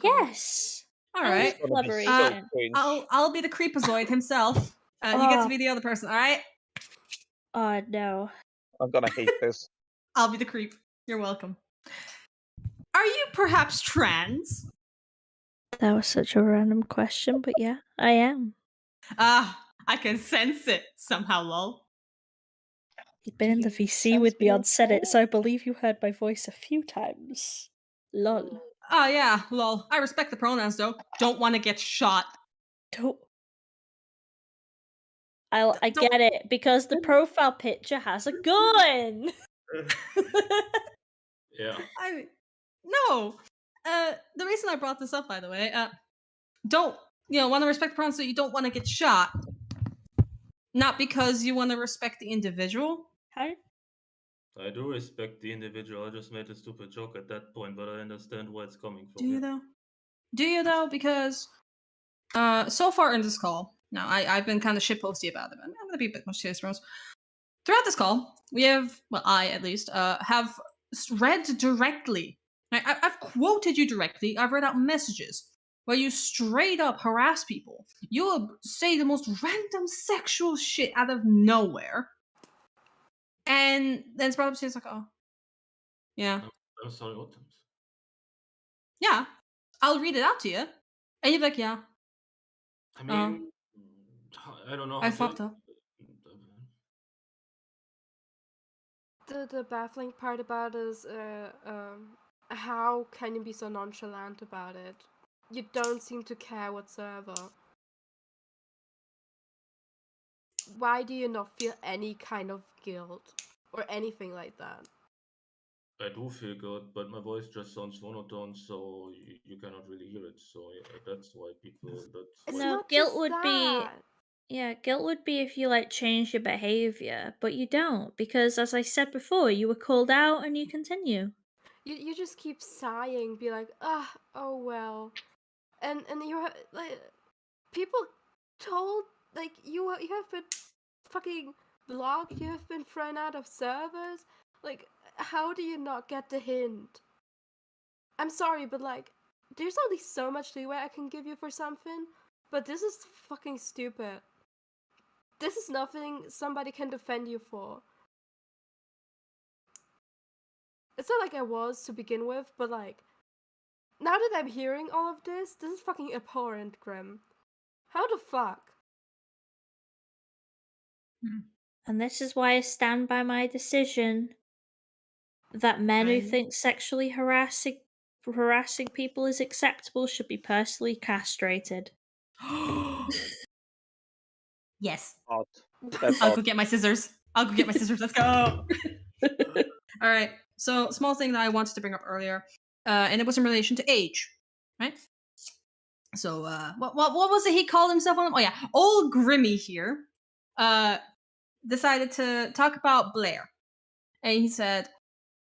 Speaker 4: Yes.
Speaker 1: All right.
Speaker 4: Collaboration.
Speaker 1: I'll be the creepazoid himself. You get to be the other person. All right.
Speaker 4: Oh no.
Speaker 5: I'm gonna hate this.
Speaker 1: I'll be the creep. You're welcome. Are you perhaps trans?
Speaker 4: That was such a random question, but yeah, I am.
Speaker 1: I can sense it somehow, lol.
Speaker 4: You've been in the VC with me on Senate, so I believe you heard my voice a few times. Lol.
Speaker 1: Oh yeah, lol. I respect the pronouns though. Don't want to get shot.
Speaker 4: I get it, because the profile picture has a gun!
Speaker 3: Yeah.
Speaker 1: No. The reason I brought this up, by the way, don't, want to respect the pronouns so you don't want to get shot. Not because you want to respect the individual.
Speaker 3: I do respect the individual. I just made a stupid joke at that point, but I understand where it's coming from.
Speaker 1: Do you though? Do you though? Because so far in this call, now I've been kind of shitposty about it, but I'm gonna be a bit more serious, Rose. Throughout this call, we have, well, I at least, have read directly. I've quoted you directly. I've read out messages where you straight up harass people. You will say the most random sexual shit out of nowhere. And then it's probably like, oh, yeah.
Speaker 3: I'm sorry, what terms?
Speaker 1: Yeah. I'll read it out to you. And you're like, yeah.
Speaker 3: I mean, I don't know.
Speaker 1: I fucked up.
Speaker 6: The baffling part about is how can you be so nonchalant about it? You don't seem to care whatsoever. why do you not feel any kind of guilt or anything like that?
Speaker 3: I do feel good, but my voice just sounds monotone, so you cannot really hear it. So that's why people. That's
Speaker 6: It's
Speaker 3: why.
Speaker 4: No,
Speaker 6: not
Speaker 4: guilt
Speaker 6: just
Speaker 4: would be
Speaker 6: that.
Speaker 4: yeah, guilt would be if you like change your behavior, but you don't because as I said before, you were called out and you continue.
Speaker 6: You just keep sighing, be like, oh well, and you like people told like you have been fucking blocked, you have been thrown out of servers. Like, how do you not get the hint? I'm sorry, but like, there's only so much leeway I can give you for something, but this is fucking stupid. This is nothing somebody can defend you for. It's not like I was to begin with, but like, now that I'm hearing all of this is fucking abhorrent, Grim. How the fuck?
Speaker 4: And this is why I stand by my decision that men who
Speaker 1: Right.
Speaker 4: think sexually harassing people is acceptable should be personally castrated.
Speaker 1: Yes.
Speaker 5: Hot. That's
Speaker 1: I'll
Speaker 5: hot.
Speaker 1: go get my scissors. I'll go get my scissors. Let's go. All right. So, small thing that I wanted to bring up earlier, and it was in relation to age, right? So, what was it he called himself on? Oh yeah, old Grimmy here, decided to talk about Blair, and he said,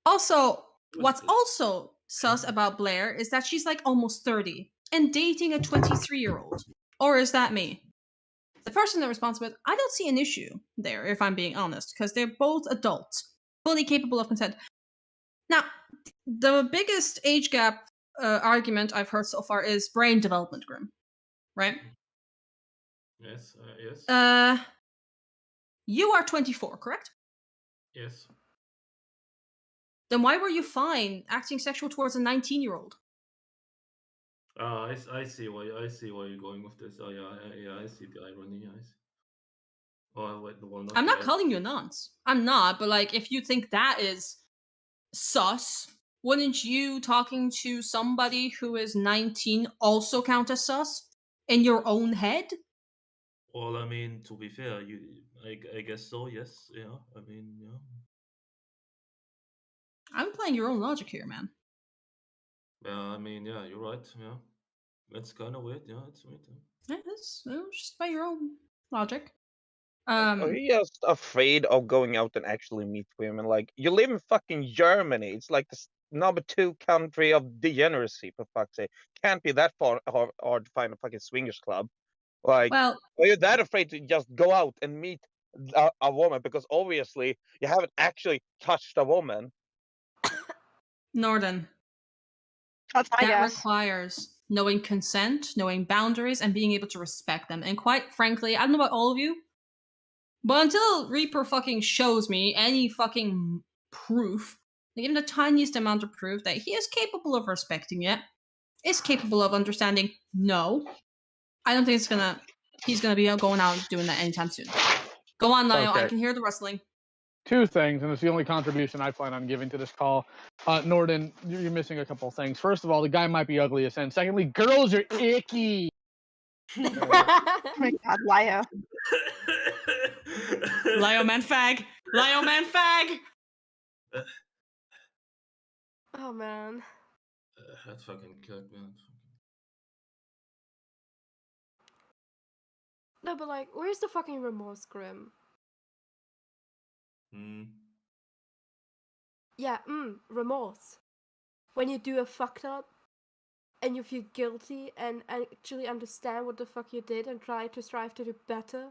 Speaker 1: also, what's also sus about Blair is that she's like almost 30 and dating a 23-year-old, or is that me? The person that responds with, I don't see an issue there, if I'm being honest, because they're both adults, fully capable of consent. Now, the biggest age gap argument I've heard so far is brain development, Grim. Right?
Speaker 3: Yes. Yes.
Speaker 1: You are 24, correct?
Speaker 3: Yes.
Speaker 1: Then why were you fine acting sexual towards a 19-year-old?
Speaker 3: I see why you're going with this. Oh yeah, I see the irony. I see. Oh wait, well not.
Speaker 1: I'm not calling you a nonce. I'm not, but like, if you think that is sus, wouldn't you talking to somebody who is 19 also count as sus in your own head?
Speaker 3: Well, I mean, to be fair, I guess so. Yes. Yeah. I mean, yeah.
Speaker 1: I'm playing your own logic here, man.
Speaker 3: Yeah. I mean, yeah. You're right. Yeah. It's kind of weird. Yeah. It's weird.
Speaker 1: Yeah, it's just by your own logic.
Speaker 5: Are you just afraid of going out and actually meet women? Like, you live in fucking Germany. It's like the number 2 country of degeneracy, for fuck's sake. Can't be that hard to find a fucking swingers club. Like,
Speaker 1: well,
Speaker 5: are you that afraid to just go out and meet a woman? Because obviously you haven't actually touched a woman.
Speaker 1: Norden,
Speaker 2: That's my
Speaker 1: that
Speaker 2: guess.
Speaker 1: requires knowing consent, knowing boundaries, and being able to respect them. And quite frankly, I don't know about all of you, but until Reaper fucking shows me any fucking proof, like even the tiniest amount of proof that he is capable of respecting it, is capable of understanding, no, I don't think he's gonna be going out doing that anytime soon. Go on, Niall.
Speaker 7: Okay.
Speaker 1: I can hear the rustling.
Speaker 7: 2 things, and it's the only contribution I plan on giving to this call. Norden, you're missing a couple things. First of all, the guy might be ugly as sin. Secondly, girls are icky.
Speaker 2: Oh my god, Lio.
Speaker 1: Lio man fag. Lio man fag.
Speaker 6: Oh man.
Speaker 3: That's fucking killed, man.
Speaker 6: No, but like, where's the fucking remorse, Grim? Yeah, remorse. When you do a fucked up and you feel guilty and actually understand what the fuck you did and try to strive to do better.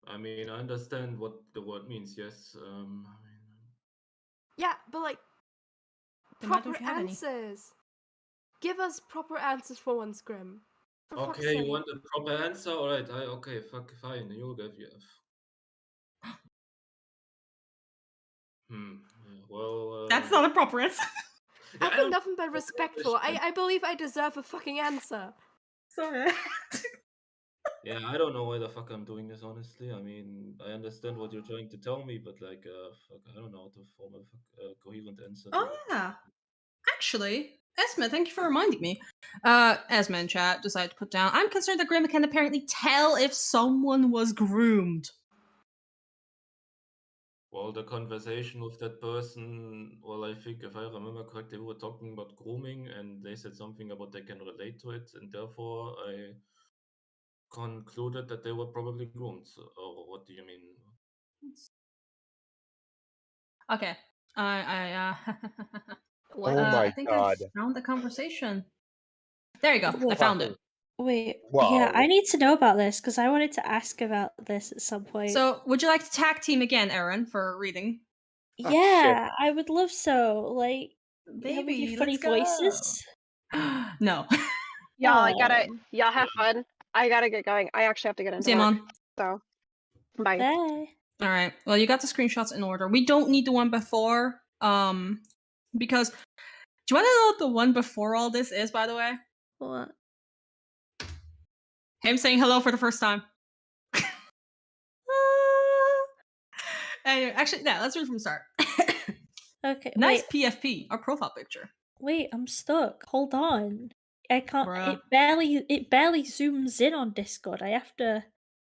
Speaker 3: I mean, I understand what the word means, yes.
Speaker 6: Yeah, but like,
Speaker 1: Then why
Speaker 6: proper
Speaker 1: don't you have any?
Speaker 6: answers. Give us proper answers for once, Grim. For fuck's
Speaker 3: Okay, you
Speaker 6: sake.
Speaker 3: want a proper answer? Alright, okay, fine, you'll get well...
Speaker 1: That's not a proper answer.
Speaker 6: I've been nothing but respectful. I believe I deserve a fucking answer.
Speaker 1: Sorry.
Speaker 3: Yeah, I don't know why the fuck I'm doing this, honestly. I mean, I understand what you're trying to tell me, but like, fuck, I don't know how to form a coherent answer.
Speaker 1: Oh yeah. Actually, Esma, thank you for reminding me. Esma in chat decided to put down, I'm concerned that Grim can apparently tell if someone was groomed.
Speaker 3: Well, the conversation with that person, well, I think if I remember correctly, we were talking about grooming and they said something about they can relate to it, and therefore I concluded that they were probably groomed. Or what do you mean?
Speaker 1: Okay.
Speaker 6: What?
Speaker 5: Oh my
Speaker 1: I think
Speaker 5: god.
Speaker 1: I found the conversation. There you go. I
Speaker 4: Wait.
Speaker 1: found it.
Speaker 4: Wait,
Speaker 5: Wow.
Speaker 4: yeah, I need to know about this because I wanted to ask about this at some point.
Speaker 1: So, would you like to tag team again, Aaron, for reading?
Speaker 5: Oh,
Speaker 4: yeah, I would love so. Like, with
Speaker 1: Baby,
Speaker 4: your funny
Speaker 1: let's go.
Speaker 4: voices.
Speaker 1: No.
Speaker 2: Y'all,
Speaker 4: Oh.
Speaker 2: y'all have fun. I gotta get going. I actually have to get into
Speaker 1: See you,
Speaker 2: work.
Speaker 1: Mon.
Speaker 2: So, bye.
Speaker 4: Bye.
Speaker 1: All right. Well, you got the screenshots in order. We don't need the one before, because do you want to know what the one before all this is? By the way,
Speaker 4: What?
Speaker 1: him saying hello for the first time. Anyway, actually, yeah. Let's read from the start.
Speaker 4: Okay.
Speaker 1: Nice
Speaker 4: Wait.
Speaker 1: PFP, our profile picture.
Speaker 4: Wait. I'm stuck. Hold on. I can't.
Speaker 1: Bruh.
Speaker 4: It barely zooms in on Discord. I have to.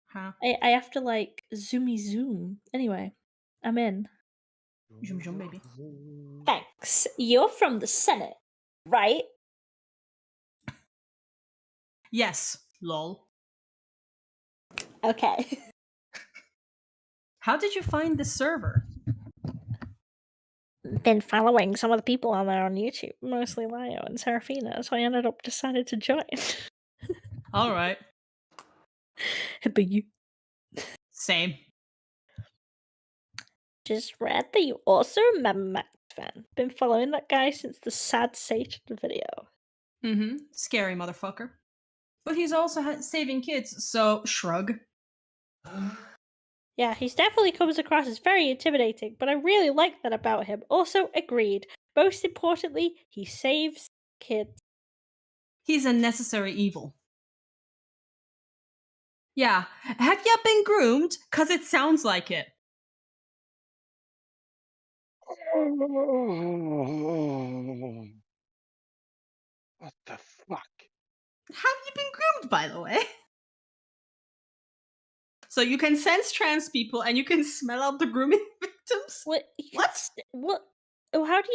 Speaker 1: Huh?
Speaker 4: I have to like zoomy zoom. Anyway, I'm in.
Speaker 1: Zoom, zoom, baby.
Speaker 4: Thanks. You're from the Senate, right?
Speaker 1: Yes. Lol.
Speaker 4: Okay.
Speaker 1: How did you find the server?
Speaker 4: Been following some of the people on there on YouTube, mostly Lio and Serafina, so I ended up decided to join.
Speaker 1: All right.
Speaker 4: But you
Speaker 1: Same.
Speaker 4: just read that you also a Mad Max fan. Been following that guy since the sad Satan video.
Speaker 1: Mm-hmm. Scary motherfucker. But he's also saving kids, so shrug.
Speaker 4: Yeah, he definitely comes across as very intimidating, but I really like that about him. Also agreed. Most importantly, he saves kids.
Speaker 1: He's a necessary evil. Yeah. Have you been groomed? Cause it sounds like it.
Speaker 5: What the fuck?
Speaker 1: Have you been groomed, by the way? So you can sense trans people and you can smell out the grooming victims?
Speaker 4: What?
Speaker 1: What?
Speaker 4: What? Oh, how did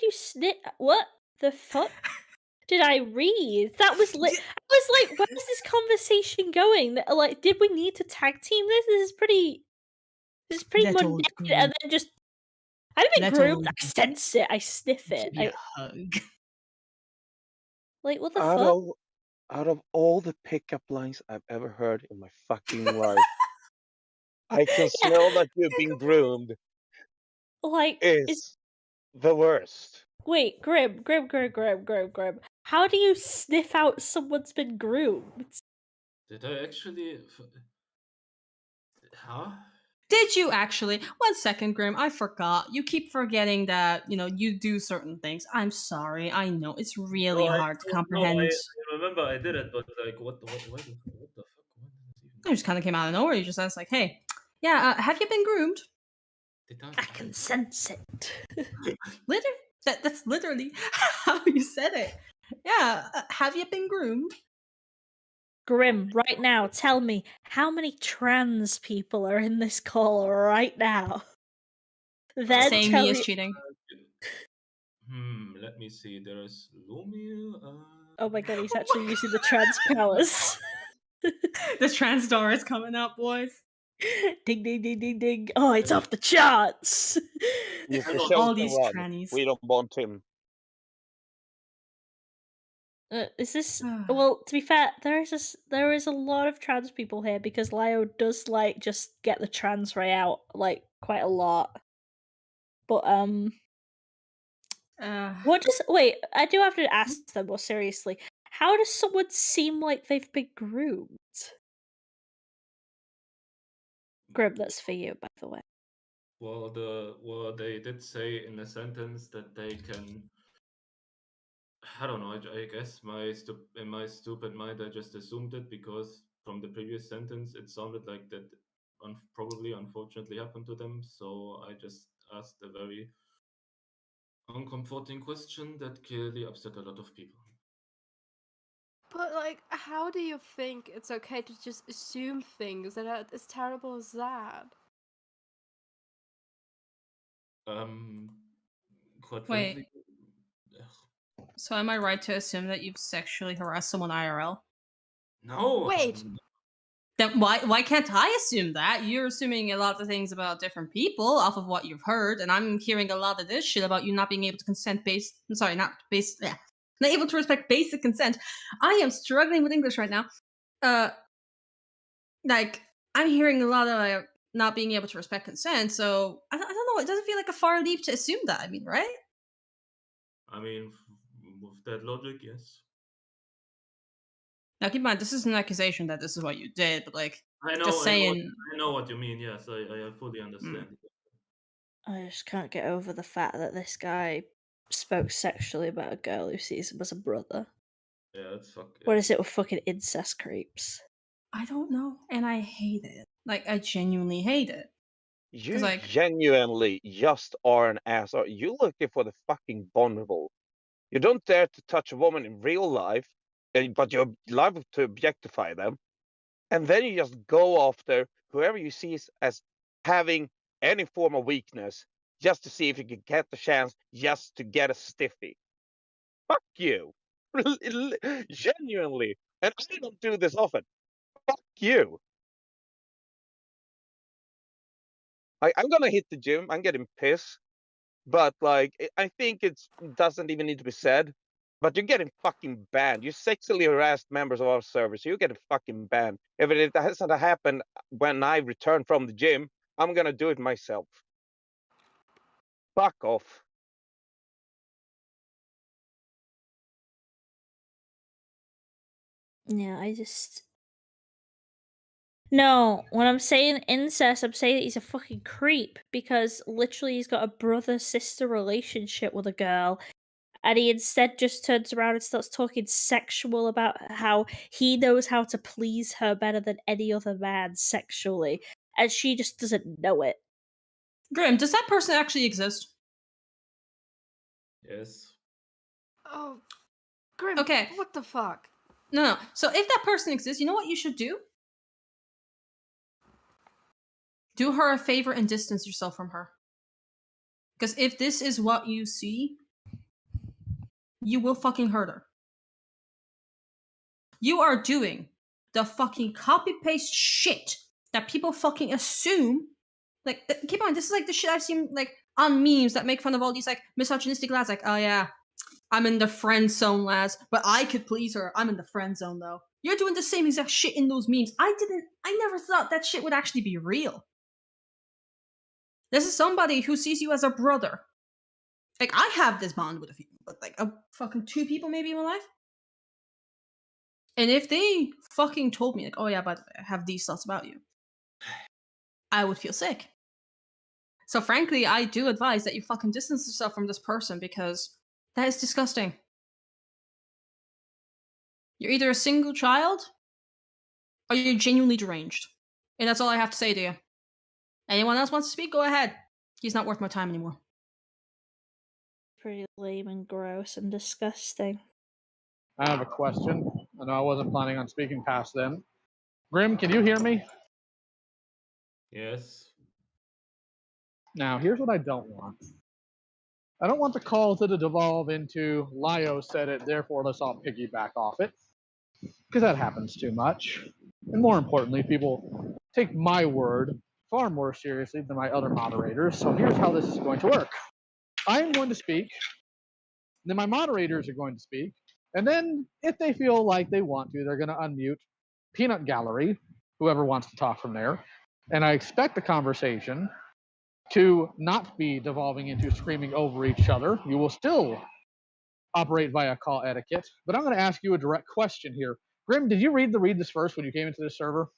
Speaker 4: you snip? What the fuck did I read? That was I was like, where's this conversation going? Like, did we need to tag team this? This is pretty
Speaker 1: Let old
Speaker 4: mundane, and then just I've been
Speaker 1: Let
Speaker 4: groomed.
Speaker 1: old
Speaker 4: I sense it. I sniff it.
Speaker 1: give you a hug.
Speaker 4: Like, what the
Speaker 5: Out
Speaker 4: fuck?
Speaker 5: out of all the pickup lines I've ever heard in my fucking life, I can smell that you've been groomed
Speaker 4: Like,
Speaker 5: is the worst.
Speaker 4: wait, Grim. How do you sniff out someone's been groomed?
Speaker 3: Did I actually? Huh?
Speaker 1: Did you actually? 1 second, Grim. I forgot. You keep forgetting that, you do certain things. I'm sorry. I know. It's really hard to comprehend.
Speaker 3: I remember I did it, but like, what the fuck? What does
Speaker 1: I just kind of came out of nowhere. You just asked, like, hey, yeah, have you been groomed?
Speaker 4: I can sense it.
Speaker 1: Literally, that's literally how you said it. Yeah, have you been groomed?
Speaker 4: Grim, right now, tell me how many trans people are in this call right now. Then
Speaker 1: Saying
Speaker 4: tell
Speaker 1: me is
Speaker 4: me.
Speaker 1: cheating.
Speaker 3: Let me see. There is Lumia.
Speaker 4: Oh my god, he's actually using the trans powers.
Speaker 1: The trans door is coming up, boys.
Speaker 4: Ding ding ding ding ding. Oh, it's off the charts.
Speaker 5: He's the
Speaker 1: All
Speaker 5: chosen
Speaker 1: these
Speaker 5: one.
Speaker 1: trannies.
Speaker 5: We don't want him.
Speaker 4: Is this well? To be fair, there is a lot of trans people here because Lio does like just get the trans ray out like quite a lot. But what does wait? I do have to ask them more seriously. How does someone seem like they've been groomed? Grim, that's for you, by the way.
Speaker 3: Well, they did say in a sentence that they can. I don't know. I guess in my stupid mind, I just assumed it because from the previous sentence, it sounded like that probably unfortunately happened to them. So I just asked a very uncomforting question that clearly upset a lot of people.
Speaker 6: But, like, how do you think it's okay to just assume things that are as terrible as that?
Speaker 3: Quite
Speaker 1: Wait.
Speaker 3: frankly,
Speaker 1: So am I right to assume that you've sexually harassed someone IRL?
Speaker 3: no.
Speaker 6: Wait.
Speaker 1: Then why can't I assume that? You're assuming a lot of things about different people off of what you've heard, and I'm hearing a lot of this shit about you not being able to consent based. Sorry, not able to respect basic consent. I am struggling with English right now. Like I'm hearing a lot of not being able to respect consent. So I don't know. It doesn't feel like a far leap to assume that. I mean, right?
Speaker 3: I mean, with that logic, yes.
Speaker 1: Now keep in mind, this is an accusation that this is what you did, but like
Speaker 3: I know,
Speaker 1: just saying.
Speaker 3: I know what you mean. Yes, I fully understand.
Speaker 4: I just can't get over the fact that this guy spoke sexually about a girl who sees him as a brother.
Speaker 3: Yeah, it's fuck.
Speaker 4: What is it with fucking incest creeps?
Speaker 1: I don't know, and I hate it. Like I genuinely hate it.
Speaker 5: You
Speaker 1: like-
Speaker 5: genuinely just are an asshole. You're looking for the fucking vulnerable. You don't dare to touch a woman in real life, but you're liable to objectify them. And then you just go after whoever you see as having any form of weakness, just to see if you can get the chance just to get a stiffy. Fuck you. Genuinely. And I don't do this often. Fuck you. I'm gonna hit the gym. I'm getting pissed. But like, I think it doesn't even need to be said. But you're getting fucking banned. You sexually harassed members of our server, so you're getting fucking banned. If it hasn't happened when I return from the gym, I'm gonna do it myself. Fuck off.
Speaker 4: Yeah, No, when I'm saying incest, I'm saying that he's a fucking creep because literally he's got a brother-sister relationship with a girl and he instead just turns around and starts talking sexual about how he knows how to please her better than any other man sexually, and she just doesn't know it.
Speaker 1: Grim, does that person actually exist?
Speaker 3: Yes.
Speaker 6: Oh, Grim,
Speaker 1: Okay.
Speaker 6: what the fuck?
Speaker 1: No. So if that person exists, you know what you should do? Do her a favor and distance yourself from her. Because if this is what you see, you will fucking hurt her. You are doing the fucking copy-paste shit that people fucking assume. Like, keep on, this is like the shit I've seen, like, on memes that make fun of all these, like, misogynistic lads. Like, oh yeah, I'm in the friend zone, lads, but I could please her. I'm in the friend zone, though. You're doing the same exact shit in those memes. I never thought that shit would actually be real. This is somebody who sees you as a brother. Like, I have this bond with a few, but like, a fucking 2 people maybe in my life. And if they fucking told me, like, oh yeah, by the way, I have these thoughts about you, I would feel sick. So frankly, I do advise that you fucking distance yourself from this person because that is disgusting. You're either a single child or you're genuinely deranged. And that's all I have to say to you. Anyone else wants to speak? Go ahead. He's not worth my time anymore.
Speaker 4: Pretty lame and gross and disgusting.
Speaker 7: I have a question. I know I wasn't planning on speaking past them. Grim, can you hear me?
Speaker 3: Yes.
Speaker 7: Now, here's what I don't want. I don't want the call to devolve into Lio said it, therefore let's all piggyback off it. Because that happens too much. And more importantly, people take my word far more seriously than my other moderators. So here's how this is going to work. I'm going to speak, then my moderators are going to speak, and then if they feel like they want to, they're going to unmute Peanut Gallery, whoever wants to talk from there. And I expect the conversation to not be devolving into screaming over each other. You will still operate via call etiquette, but I'm going to ask you a direct question here. Grim, did you read this first when you came into the server?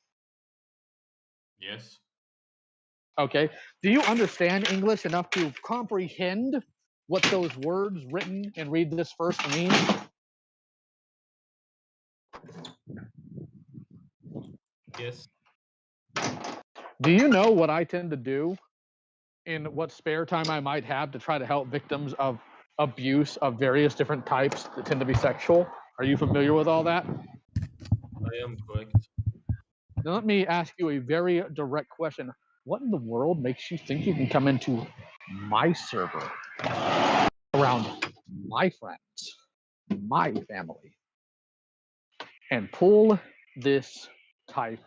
Speaker 3: Yes.
Speaker 7: Okay. Do you understand English enough to comprehend what those words written and read this first mean?
Speaker 3: Yes.
Speaker 7: Do you know what I tend to do in what spare time I might have to try to help victims of abuse of various different types that tend to be sexual. Are you familiar with all that?
Speaker 3: I am correct.
Speaker 7: Now let me ask you a very direct question. What in the world makes you think you can come into my server around my friends, my family, and pull this type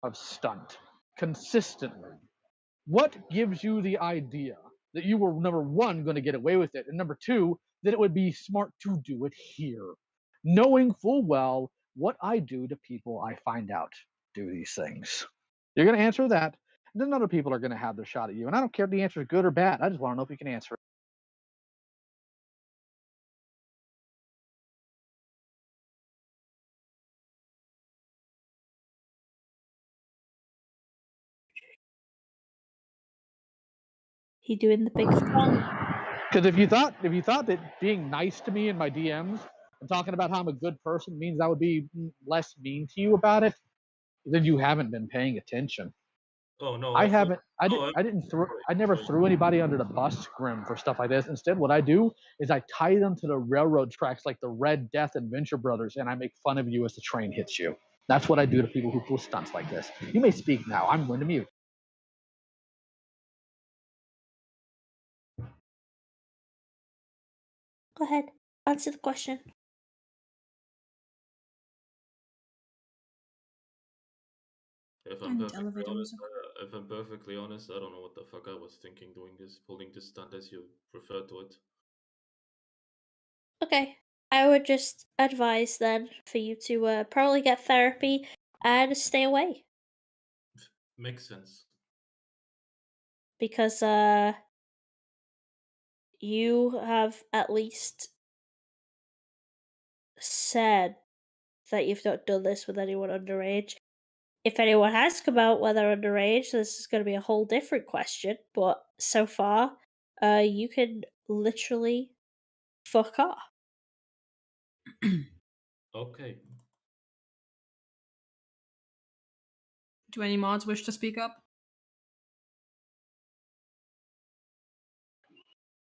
Speaker 7: of stunt consistently? What gives you the idea that you were, number one, going to get away with it, and number two, that it would be smart to do it here, knowing full well what I do to people I find out do these things? You're going to answer that, and then other people are going to have their shot at you. And I don't care if the answer is good or bad. I just want to know if you can answer it.
Speaker 4: He doing the big fun.
Speaker 7: Because if you thought that being nice to me in my DMs and talking about how I'm a good person means I would be less mean to you about it, then you haven't been paying attention.
Speaker 3: Oh no,
Speaker 7: I
Speaker 3: I thought.
Speaker 7: haven't. I never threw anybody under the bus, Grim, for stuff like this. Instead, what I do is I tie them to the railroad tracks like the Red Death and Venture Brothers, and I make fun of you as the train hits you. That's what I do to people who pull stunts like this. You may speak now. I'm going to mute.
Speaker 4: Go ahead. Answer the question.
Speaker 3: If
Speaker 1: I
Speaker 3: I'm
Speaker 1: need
Speaker 3: perfectly
Speaker 1: elevator
Speaker 3: honest,
Speaker 1: music.
Speaker 3: if I'm perfectly honest, I don't know what the fuck I was thinking doing this, pulling this stunt as you refer to it.
Speaker 4: Okay. I would just advise then for you to probably get therapy and stay away.
Speaker 3: Makes sense.
Speaker 4: Because you have at least said that you've not done this with anyone underage. If anyone has come out whether underage, this is going to be a whole different question. But so far, you can literally fuck off.
Speaker 3: Okay.
Speaker 1: Do any mods wish to speak up?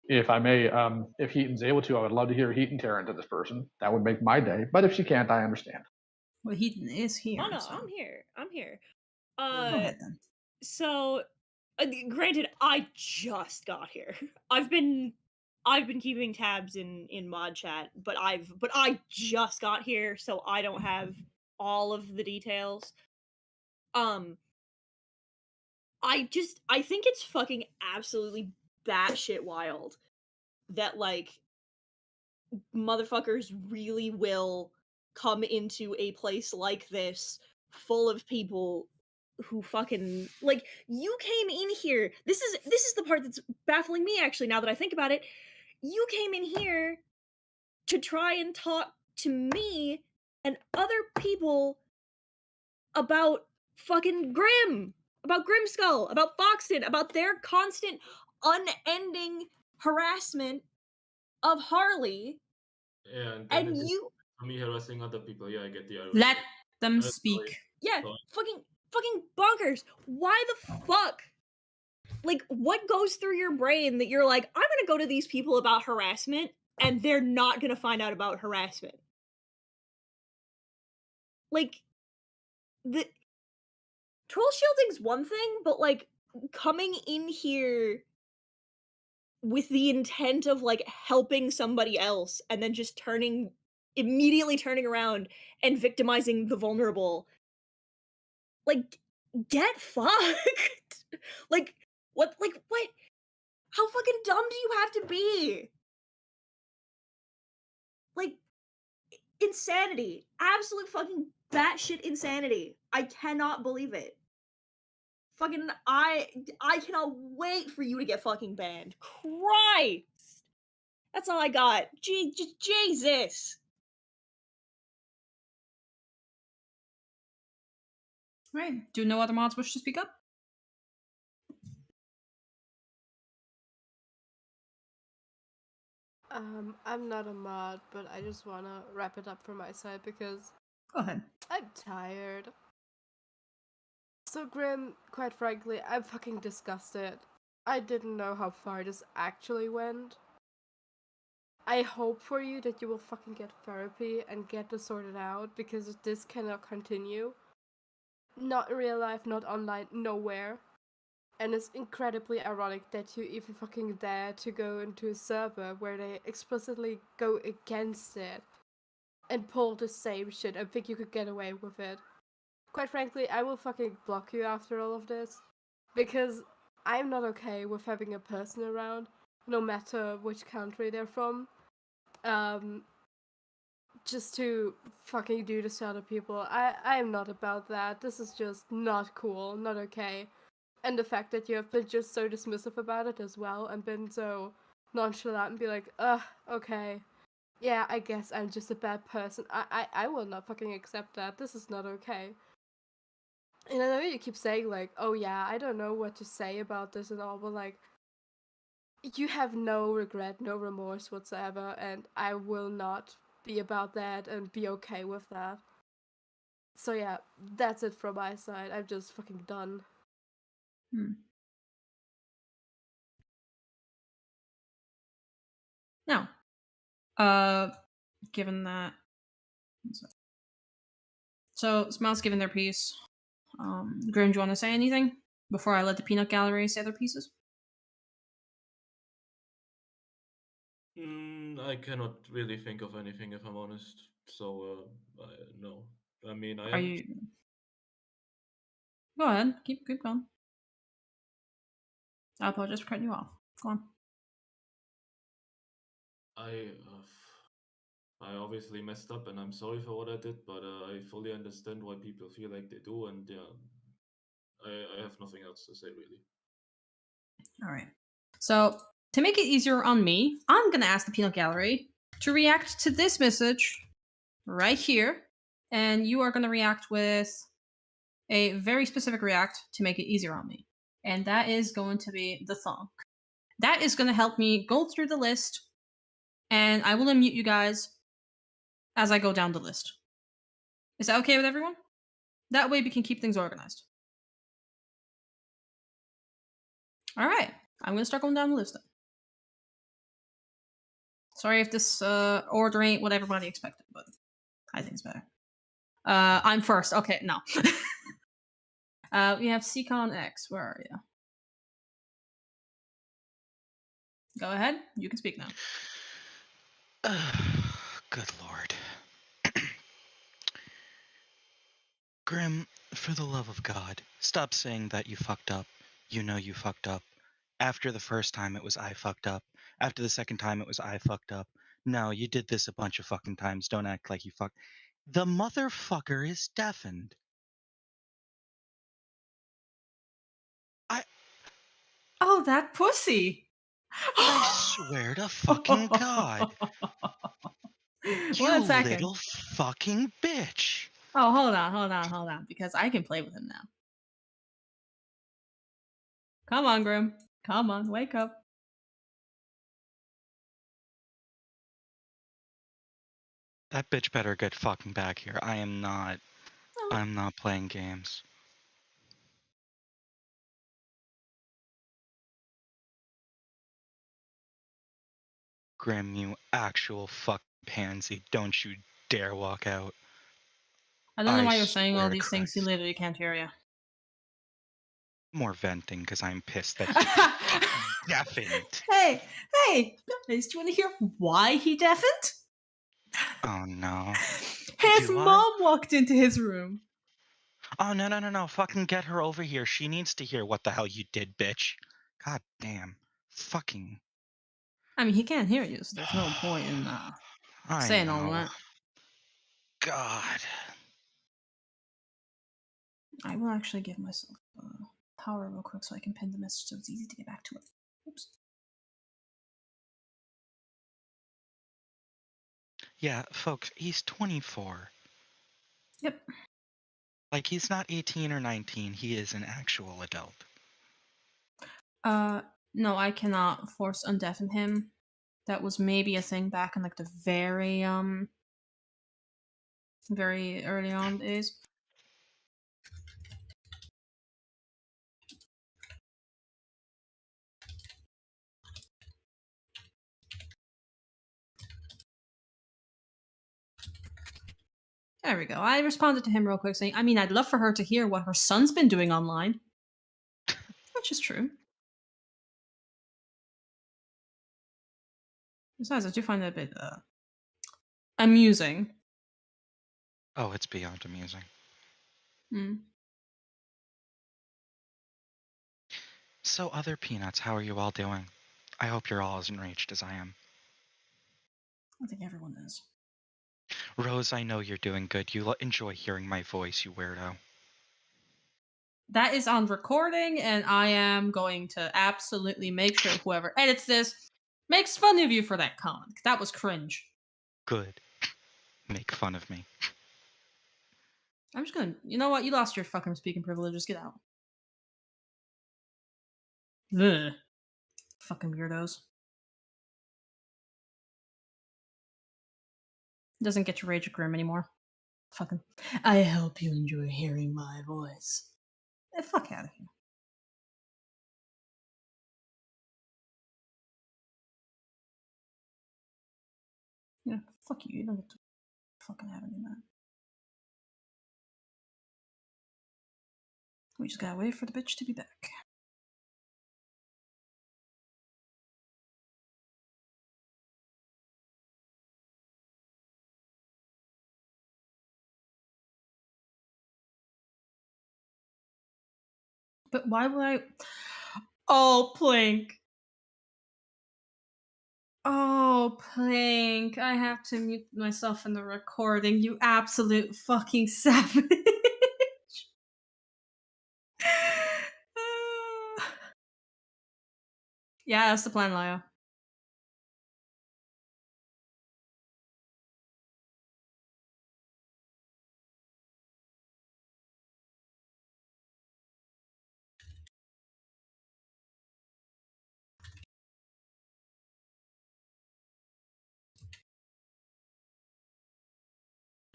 Speaker 7: If I may, if Heaton's able to, I would love to hear Heaton tear into this person. That would make my day. But if she can't, I understand.
Speaker 1: Well, Heaton is here.
Speaker 8: Oh no,
Speaker 1: so.
Speaker 8: I'm here. I'm here.
Speaker 1: Go ahead then.
Speaker 8: So, granted, I just got here. I've been keeping tabs in mod chat, but I just got here, so I don't have all of the details. I think it's fucking absolutely batshit wild that like motherfuckers really will come into a place like this full of people who fucking like you came in here. This is the part that's baffling me actually now that I think about it. You came in here to try and talk to me and other people about fucking Grim, about Grimskull, about Foxton, about their constant unending harassment of Harley.
Speaker 3: Yeah, and then
Speaker 8: And
Speaker 3: it's
Speaker 8: you
Speaker 3: me harassing other people. Yeah, I get the irony.
Speaker 1: Let them
Speaker 3: Sorry.
Speaker 1: speak.
Speaker 8: Yeah,
Speaker 3: Fine.
Speaker 8: fucking bonkers. Why the fuck? Like, what goes through your brain that you're like, I'm gonna go to these people about harassment, and they're not gonna find out about harassment? Like, the troll shielding's one thing, but like coming in here with the intent of like helping somebody else and then just immediately turning around and victimizing the vulnerable. Like, get fucked. Like, what? How fucking dumb do you have to be? Like, insanity. Absolute fucking batshit insanity. I cannot believe it. Fucking, I cannot wait for you to get fucking banned. Christ! That's all I got. Just Jesus!
Speaker 1: Right. Do no other mods wish to speak up?
Speaker 6: I'm not a mod, but I just wanna wrap it up from my side because
Speaker 1: Go ahead.
Speaker 6: I'm tired. So Grim, quite frankly, I'm fucking disgusted. I didn't know how far this actually went. I hope for you that you will fucking get therapy and get this sorted out, because this cannot continue. Not in real life, not online, nowhere. And it's incredibly ironic that you even fucking dare to go into a server where they explicitly go against it and pull the same shit and think you could get away with it. Quite frankly, I will fucking block you after all of this, because I'm not okay with having a person around, no matter which country they're from, just to fucking do this to other people. I'm not about that. This is just not cool, not okay. And the fact that you have been just so dismissive about it as well, and been so nonchalant and be like, okay. Yeah, I guess I'm just a bad person. I will not fucking accept that. This is not okay. And I know you keep saying, like, oh yeah, I don't know what to say about this and all, but, like, you have no regret, no remorse whatsoever, and I will not be about that and be okay with that. So yeah, that's it from my side. I'm just fucking done.
Speaker 1: Now, given that, so Smile's given their piece. Grim, do you want to say anything before I let the peanut gallery say their pieces?
Speaker 3: I cannot really think of anything, if I'm honest. So, no. I mean, I
Speaker 1: Are
Speaker 3: am.
Speaker 1: you? Go ahead. Keep going. I apologize for cutting you off. Go on.
Speaker 3: I obviously messed up, and I'm sorry for what I did, but I fully understand why people feel like they do, and yeah, I have nothing else to say, really.
Speaker 1: All right. So, to make it easier on me, I'm going to ask the peanut gallery to react to this message right here, and you are going to react with a very specific react to make it easier on me. And that is going to be the thunk. That is going to help me go through the list, and I will unmute you guys as I go down the list. Is that okay with everyone? That way we can keep things organized. All right, I'm going to start going down the list then. Sorry if this order ain't what everybody expected, but I think it's better. I'm first. Okay, no. We have Seacon X. Where are you? Go ahead. You can speak now.
Speaker 9: Good lord. Grim, for the love of God, stop saying that you fucked up. You know you fucked up. After the first time it was I fucked up. After the second time it was I fucked up. No, you did this a bunch of fucking times. Don't act like you fucked. The motherfucker is deafened.
Speaker 1: Oh, that pussy!
Speaker 9: I swear to fucking God. You
Speaker 1: 1 second.
Speaker 9: little fucking bitch.
Speaker 1: Oh, hold on, because I can play with him now. Come on, Grim. Come on, wake up.
Speaker 9: That bitch better get fucking back here. I'm not playing games. Grim, you actual fucking pansy. Don't you dare walk out.
Speaker 1: I don't know
Speaker 9: I
Speaker 1: why you're saying all
Speaker 9: swear to
Speaker 1: these things. He
Speaker 9: Christ.
Speaker 1: literally can't hear you.
Speaker 9: More venting because I'm pissed that he deafened.
Speaker 1: Hey, guys, do you want to hear why he deafened?
Speaker 9: Oh no.
Speaker 1: His
Speaker 9: Do I?
Speaker 1: mom walked into his room.
Speaker 9: Oh no. Fucking get her over here. She needs to hear what the hell you did, bitch. God damn. Fucking.
Speaker 1: I mean, he can't hear you, so there's no point in saying all that.
Speaker 9: God.
Speaker 1: I will actually give myself power real quick so I can pin the message so it's easy to get back to it. Oops.
Speaker 9: Yeah, folks, he's 24.
Speaker 1: Yep.
Speaker 9: Like, he's not 18 or 19. He is an actual adult.
Speaker 1: No, I cannot force undeafen him. That was maybe a thing back in like the very early on days. There we go. I responded to him real quick saying, I mean, I'd love for her to hear what her son's been doing online. Which is true. Besides, I do find it a bit amusing.
Speaker 9: Oh, it's beyond amusing.
Speaker 1: Hmm.
Speaker 9: So, other peanuts, how are you all doing? I hope you're all as enraged as I am.
Speaker 1: I think everyone is.
Speaker 9: Rose, I know you're doing good. You enjoy hearing my voice, you weirdo.
Speaker 1: That is on recording, and I am going to absolutely make sure whoever edits this makes fun of you for that comment. That was cringe.
Speaker 9: Good. Make fun of me.
Speaker 1: I'm just gonna. You know what? You lost your fucking speaking privileges. Get out. Ugh. Fucking weirdos. Doesn't get to rage at Grim anymore. Fucking. I hope you enjoy hearing my voice. Fuck out of here. Yeah, fuck you. You don't get to fucking have any of that. We just gotta wait for the bitch to be back. But why would I? Oh, Plink. Oh, Plink. I have to mute myself in the recording. You absolute fucking savage. Yeah, that's the plan, Laya.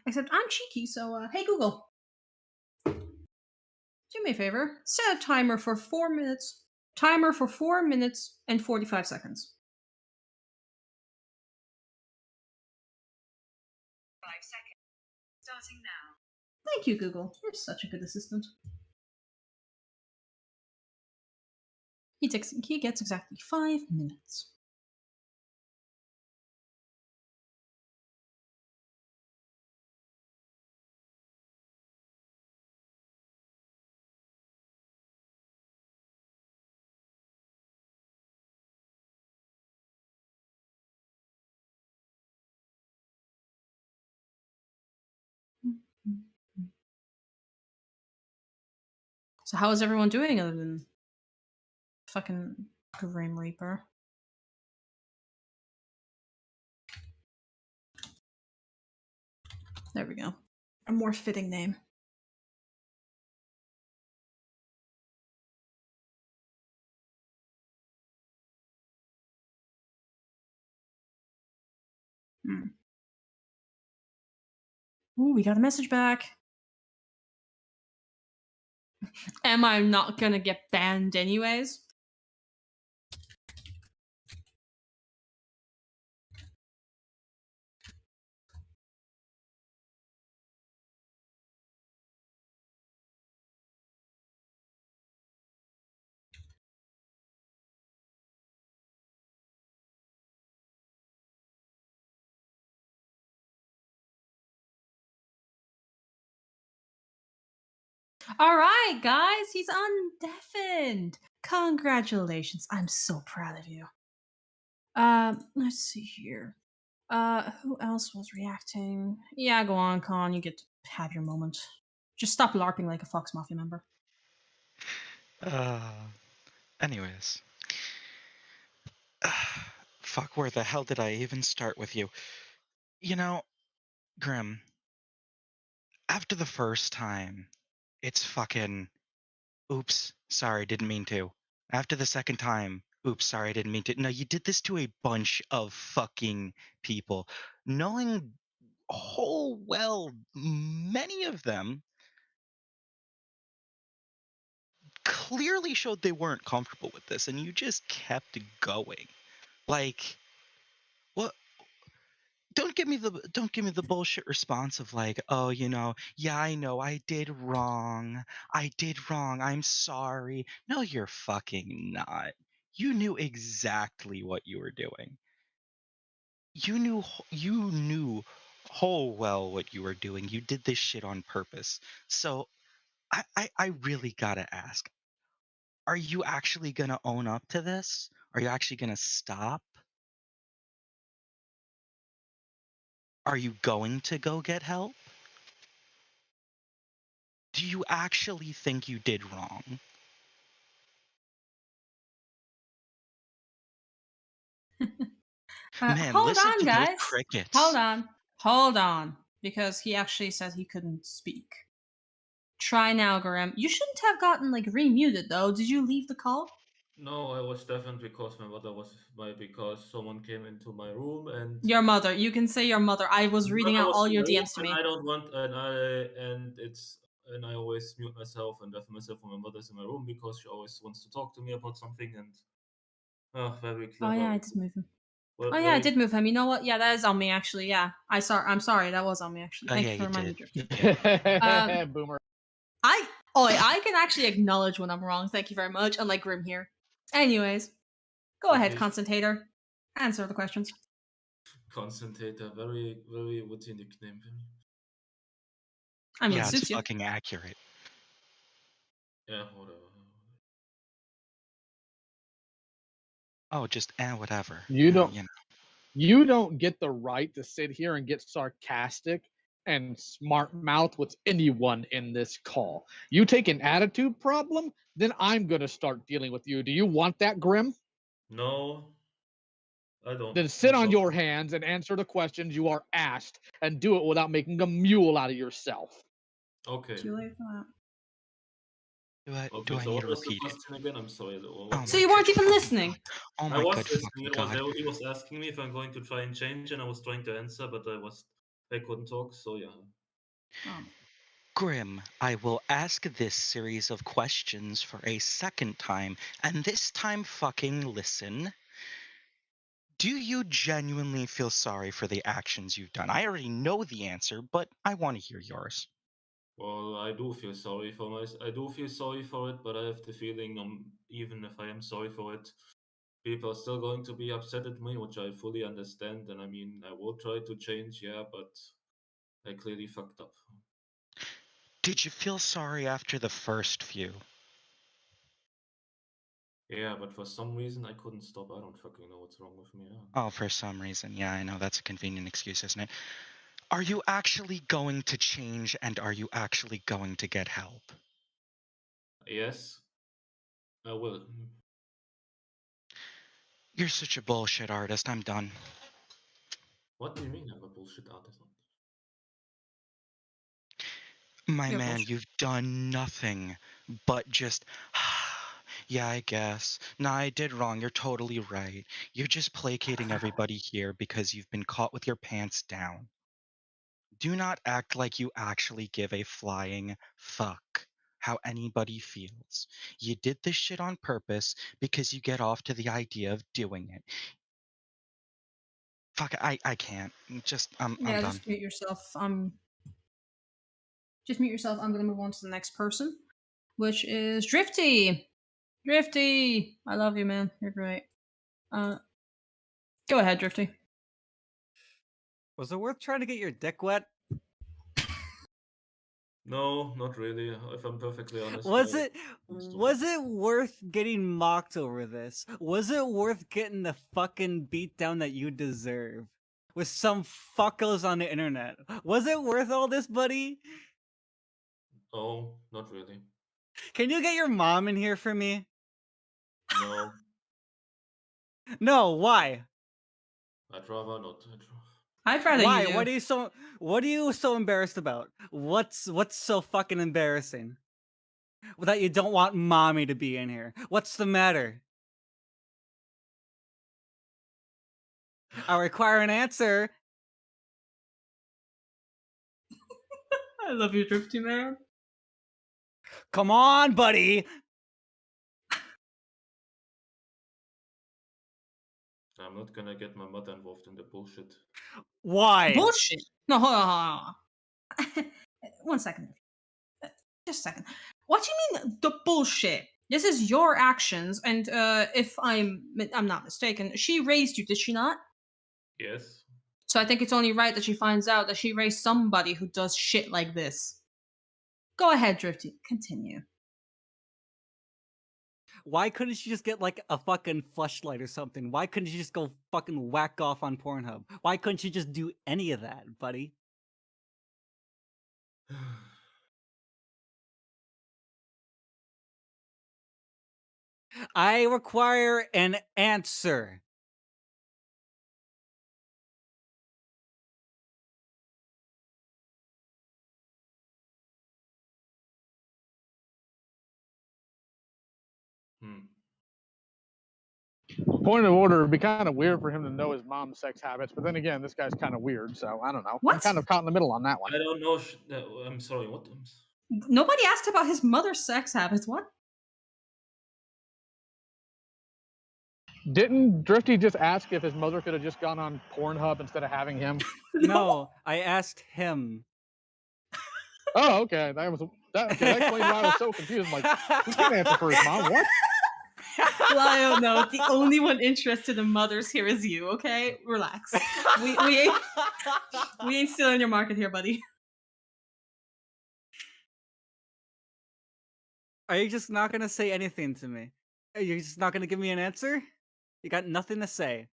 Speaker 1: Except I'm cheeky, so hey Google, do me a favor. Set a timer for 4 minutes. Timer for 4 minutes and 45 seconds. 5 seconds. Starting now. Thank you, Google. You're such a good assistant. He gets exactly 5 minutes. So how is everyone doing other than fucking Grim Reaper? There we go. A more fitting name. Ooh, we got a message back. Am I not gonna get banned anyways? All right, guys, he's undeafened. Congratulations. I'm so proud of you. Let's see here. Who else was reacting? Yeah, go on, Con. You get to have your moment. Just stop LARPing like a Fox Mafia member.
Speaker 9: Anyways. Fuck, where the hell did I even start with you? You know, Grim, after the first time, it's fucking, oops, sorry, didn't mean to. After the second time, oops, sorry, I didn't mean to. No, you did this to a bunch of fucking people, knowing whole well many of them clearly showed they weren't comfortable with this, and you just kept going. Like, what? don't give me the bullshit response of like, oh, yeah, I know I did wrong. I'm sorry. No, you're fucking not. You knew exactly what you were doing. You knew whole well what you were doing. You did this shit on purpose. So I really gotta ask, are you actually gonna own up to this? Are you actually gonna stop? Are you going to go get help? Do you actually think you did wrong? Man,
Speaker 1: Hold
Speaker 9: listen
Speaker 1: on,
Speaker 9: to those
Speaker 1: guys.
Speaker 9: crickets.
Speaker 1: Hold on. Because he actually said he couldn't speak. Try now, Graham. You shouldn't have gotten remuted though. Did you leave the call?
Speaker 3: No, I was deafened because my mother because someone came into my room and
Speaker 1: Your mother. You can say your mother. I was reading out all your DMs to me.
Speaker 3: I don't want and I always mute myself and deafen myself when my mother's in my room because she always wants to talk to me about something and very clever.
Speaker 1: Oh yeah, I did move him.
Speaker 3: Well,
Speaker 1: Oh yeah, I did move him. You know what? Yeah, that is on me actually. Yeah, I'm sorry. That was on me actually.
Speaker 9: Oh,
Speaker 1: Thank
Speaker 9: yeah,
Speaker 1: you for
Speaker 9: you
Speaker 1: reminding
Speaker 9: did.
Speaker 1: me.
Speaker 7: Boomer.
Speaker 1: I can actually acknowledge when I'm wrong. Thank you very much. Unlike Grim here. Anyways, go ahead, Constatator. Answer the questions.
Speaker 3: Constatator, very, very witty nickname for me.
Speaker 1: I mean,
Speaker 9: yeah,
Speaker 1: it suits
Speaker 9: it's
Speaker 1: you.
Speaker 9: fucking accurate.
Speaker 3: Yeah, whatever.
Speaker 9: Oh, just whatever.
Speaker 7: You don't get the right to sit here and get sarcastic and smart mouth with anyone in this call. You take an attitude problem, then I'm gonna start dealing with you. Do you want that, Grim?
Speaker 3: No, I don't.
Speaker 7: Then sit on your hands and answer the questions you are asked, and do it without making a mule out of yourself.
Speaker 3: Okay.
Speaker 1: Too late for that.
Speaker 9: Do I need to repeat it?
Speaker 3: Again? I'm sorry.
Speaker 1: So you weren't even listening.
Speaker 9: Oh my god, fucking god.
Speaker 3: He was asking me if I'm going to try and change, and I was trying to answer, but I couldn't talk. So yeah.
Speaker 9: Grim, I will ask this series of questions for a second time, and this time fucking listen. Do you genuinely feel sorry for the actions you've done? I already know the answer, but I want to hear yours.
Speaker 3: Well, I do feel sorry for it, but I have the feeling, even if I am sorry for it, people are still going to be upset at me, which I fully understand. And I mean, I will try to change, yeah, but I clearly fucked up.
Speaker 9: Did you feel sorry after the first few?
Speaker 3: Yeah, but for some reason I couldn't stop. I don't fucking know what's wrong with me. Yeah.
Speaker 9: Oh, for some reason. Yeah, I know that's a convenient excuse, isn't it? Are you actually going to change, and are you actually going to get help?
Speaker 3: Yes, I will.
Speaker 9: You're such a bullshit artist. I'm done.
Speaker 3: What do you mean I'm a bullshit artist?
Speaker 9: My man, you've done nothing but just, yeah, I guess. Nah, I did wrong. You're totally right. You're just placating everybody here because you've been caught with your pants down. Do not act like you actually give a flying fuck how anybody feels. You did this shit on purpose because you get off to the idea of doing it. Fuck, I can't. I'm done.
Speaker 1: Just mute yourself. Just mute yourself. I'm gonna move on to the next person, which is Drifty. Drifty, I love you, man. You're great. Go ahead, Drifty.
Speaker 10: Was it worth trying to get your dick wet?
Speaker 3: No, not really. If I'm perfectly honest.
Speaker 10: Was it worth getting mocked over this? Was it worth getting the fucking beatdown that you deserve with some fuckos on the internet? Was it worth all this, buddy?
Speaker 3: Oh, not really.
Speaker 10: Can you get your mom in here for me?
Speaker 3: No.
Speaker 10: No, why?
Speaker 3: I'd rather not.
Speaker 1: I'd rather
Speaker 10: why?
Speaker 1: you do.
Speaker 10: What are you so embarrassed about? What's so fucking embarrassing? That you don't want mommy to be in here. What's the matter? I require an answer.
Speaker 1: I love you, Drifty, man.
Speaker 10: Come on, buddy.
Speaker 3: I'm not gonna get my mother involved in the bullshit.
Speaker 10: Why?
Speaker 1: Bullshit. No, hold on. 1 second. Just a second. What do you mean the bullshit? This is your actions, and if I'm not mistaken, she raised you, did she not?
Speaker 3: Yes.
Speaker 1: So I think it's only right that she finds out that she raised somebody who does shit like this. Go ahead, Drifty. Continue.
Speaker 10: Why couldn't she just get like a fucking fleshlight or something? Why couldn't she just go fucking whack off on Pornhub? Why couldn't she just do any of that, buddy? I require an answer.
Speaker 7: Point of order, it'd be kind of weird for him to know his mom's sex habits, but then again, this guy's kind of weird, so I don't know. I'm
Speaker 1: What?
Speaker 7: kind of caught in the middle on that one.
Speaker 3: I don't know. I'm sorry. What?
Speaker 1: Nobody asked about his mother's sex habits. What?
Speaker 7: Didn't Drifty just ask if his mother could have just gone on Pornhub instead of having him?
Speaker 10: No, I asked him.
Speaker 7: Oh, okay. That explains why I was so confused. I'm like, he can't answer for his mom. What?
Speaker 1: Lyle, no, the only one interested in mothers here is you, okay? Relax. We ain't stealing your market here, buddy.
Speaker 10: Are you just not gonna say anything to me? Are you just not gonna give me an answer? You got nothing to say.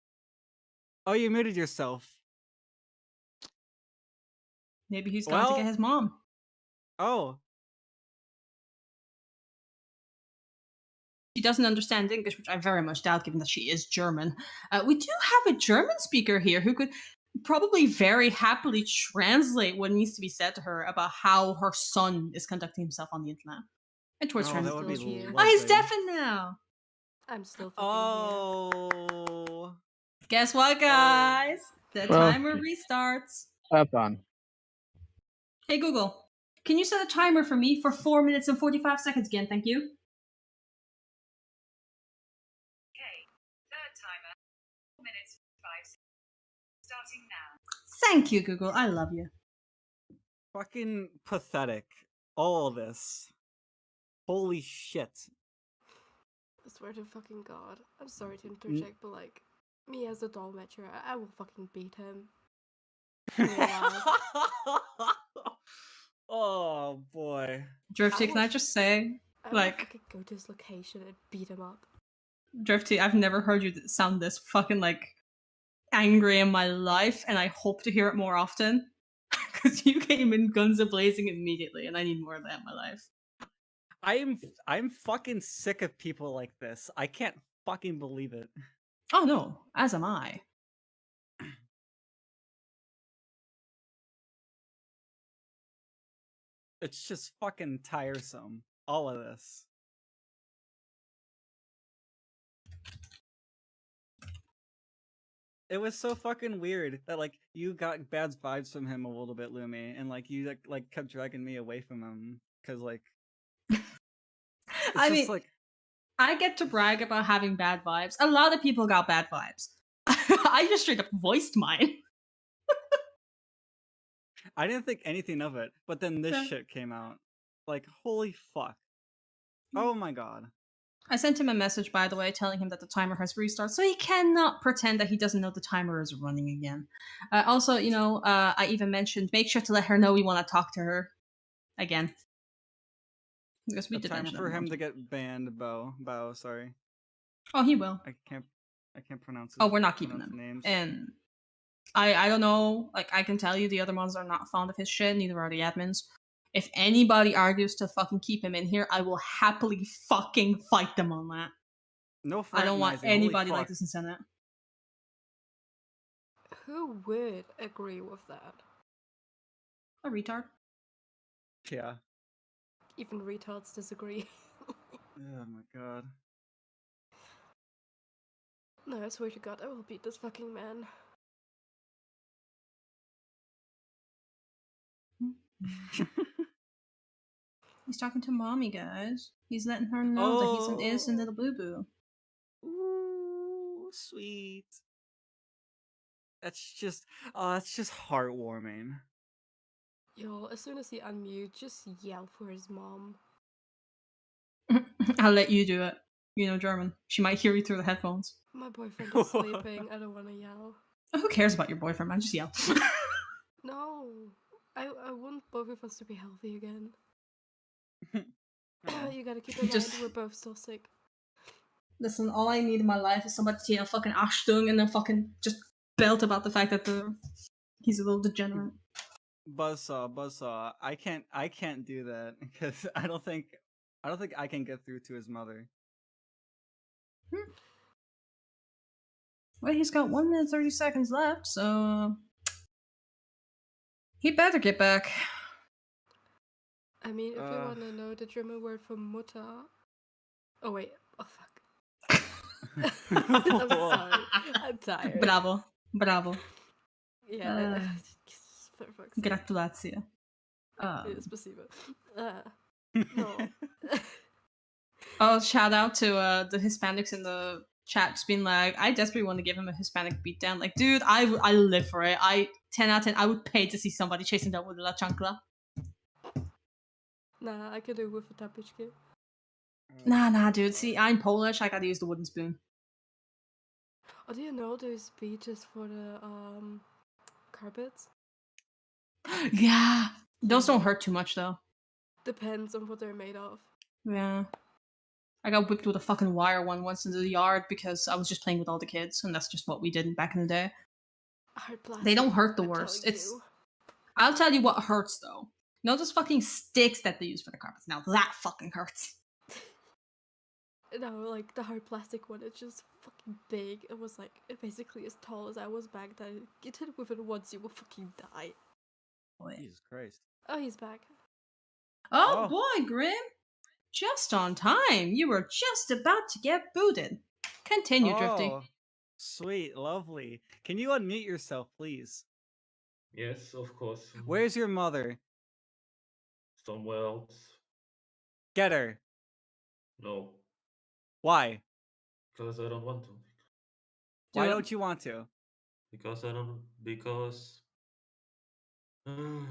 Speaker 10: Oh, you muted yourself.
Speaker 1: Maybe he's gone to get his mom.
Speaker 10: Oh.
Speaker 1: She doesn't understand English, which I very much doubt, given that she is German. We do have a German speaker here who could probably very happily translate what needs to be said to her about how her son is conducting himself on the internet. And towards
Speaker 10: that would be
Speaker 6: here.
Speaker 1: Oh, he's
Speaker 10: lovely.
Speaker 1: deafened now.
Speaker 6: I'm still fucking
Speaker 10: Oh.
Speaker 1: Guess what, guys? The
Speaker 7: Well,
Speaker 1: timer restarts.
Speaker 7: That's on.
Speaker 1: Hey, Google, can you set a timer for me for 4 minutes and 45 seconds again? Thank you.
Speaker 11: Okay, third timer, 4 minutes, 5 seconds, starting now.
Speaker 1: Thank you, Google. I love you.
Speaker 10: Fucking pathetic. All of this. Holy shit.
Speaker 6: I swear to fucking God. I'm sorry to interject, but like, me as a dolmetcher, I will fucking beat him.
Speaker 10: Oh boy.
Speaker 1: Drifty, can I just say,
Speaker 6: I will fucking go to his location and beat him up.
Speaker 1: Drifty, I've never heard you sound this fucking like angry in my life, and I hope to hear it more often. Because you came in guns a-blazing immediately, and I need more of that in my life.
Speaker 10: I'm fucking sick of people like this. I can't fucking believe it.
Speaker 1: Oh no, as am I.
Speaker 10: It's just fucking tiresome. All of this. It was so fucking weird that like you got bad vibes from him a little bit, Lumi, and like you like kept dragging me away from him because like
Speaker 1: I mean, like, I get to brag about having bad vibes. A lot of people got bad vibes. I just straight up voiced mine.
Speaker 10: I didn't think anything of it, but then this shit came out. Like, holy fuck. Oh my god.
Speaker 1: I sent him a message, by the way, telling him that the timer has restarted, so he cannot pretend that he doesn't know the timer is running again. Also, you know, I even mentioned, make sure to let her know we want to talk to her again. Because we did
Speaker 10: time
Speaker 1: mention
Speaker 10: for him
Speaker 1: once.
Speaker 10: to get banned, Bao, sorry.
Speaker 1: Oh, he will.
Speaker 10: I can't pronounce it.
Speaker 1: Oh, we're not keeping them.
Speaker 10: Names.
Speaker 1: And I don't know, like, I can tell you the other ones are not fond of his shit, neither are the admins. If anybody argues to fucking keep him in here, I will happily fucking fight them on that.
Speaker 10: No,
Speaker 1: I don't want anybody like this in Senate.
Speaker 6: Who would agree with that?
Speaker 1: A retard.
Speaker 10: Yeah.
Speaker 6: Even retards disagree.
Speaker 10: Oh my god.
Speaker 6: No, I swear to God, I will beat this fucking man.
Speaker 1: He's talking to mommy, guys. He's letting her know that he's an innocent little boo-boo.
Speaker 10: Ooh, sweet. That's just heartwarming.
Speaker 6: Yo, as soon as he unmutes, just yell for his mom.
Speaker 1: I'll let you do it. You know German. She might hear you through the headphones.
Speaker 6: My boyfriend is sleeping. I don't want to yell.
Speaker 1: Who cares about your boyfriend, man? Just yell.
Speaker 6: No, I want both of us to be healthy again. You gotta keep in mind we're both still sick.
Speaker 1: Listen, all I need in my life is somebody to yell fucking Achtung and then fucking just belt about the fact that he's a little degenerate.
Speaker 10: Buzzsaw, I can't do that because I don't think I can get through to his mother.
Speaker 1: Well, he's got 1 minute 30 seconds left, so he better get back.
Speaker 6: I mean, if you want to know the German word for Mutter. Oh wait, oh fuck. I'm sorry. I'm tired.
Speaker 1: Bravo.
Speaker 6: Yeah. For fuck's sake.
Speaker 1: Gratulatie.
Speaker 6: Spasibo. No.
Speaker 1: Oh, shout out to the Hispanics in the chat just being like, I desperately want to give him a Hispanic beatdown. Like, dude, I live for it. 10 out of 10, I would pay to see somebody chasing down with a La Chancla.
Speaker 6: Nah, I could do with a tapichki.
Speaker 1: Nah, dude. See, I'm Polish. I gotta use the wooden spoon.
Speaker 6: Oh, do you know there's beaches for the carpets?
Speaker 1: Yeah. Those don't hurt too much, though.
Speaker 6: Depends on what they're made of.
Speaker 1: Yeah. I got whipped with a fucking wire one once in the yard because I was just playing with all the kids, and that's just what we did back in the day. They don't hurt the worst. I'll tell you what hurts, though. You know those fucking sticks that they use for the carpets? Now that fucking hurts.
Speaker 6: No, like the hard plastic one, it's just fucking big. It was like basically as tall as I was back then. Get hit with it once, you will fucking die.
Speaker 10: Jesus Christ.
Speaker 6: Oh, he's back.
Speaker 1: Oh boy, Grim. Just on time. You were just about to get booted. Continue drifting.
Speaker 10: Sweet, lovely. Can you unmute yourself, please?
Speaker 3: Yes, of course.
Speaker 10: Where's your mother?
Speaker 3: Somewhere else.
Speaker 10: Get her.
Speaker 3: No.
Speaker 10: Why?
Speaker 3: Because I don't want to.
Speaker 10: Why don't you want to?
Speaker 3: Because I don't. Because I don't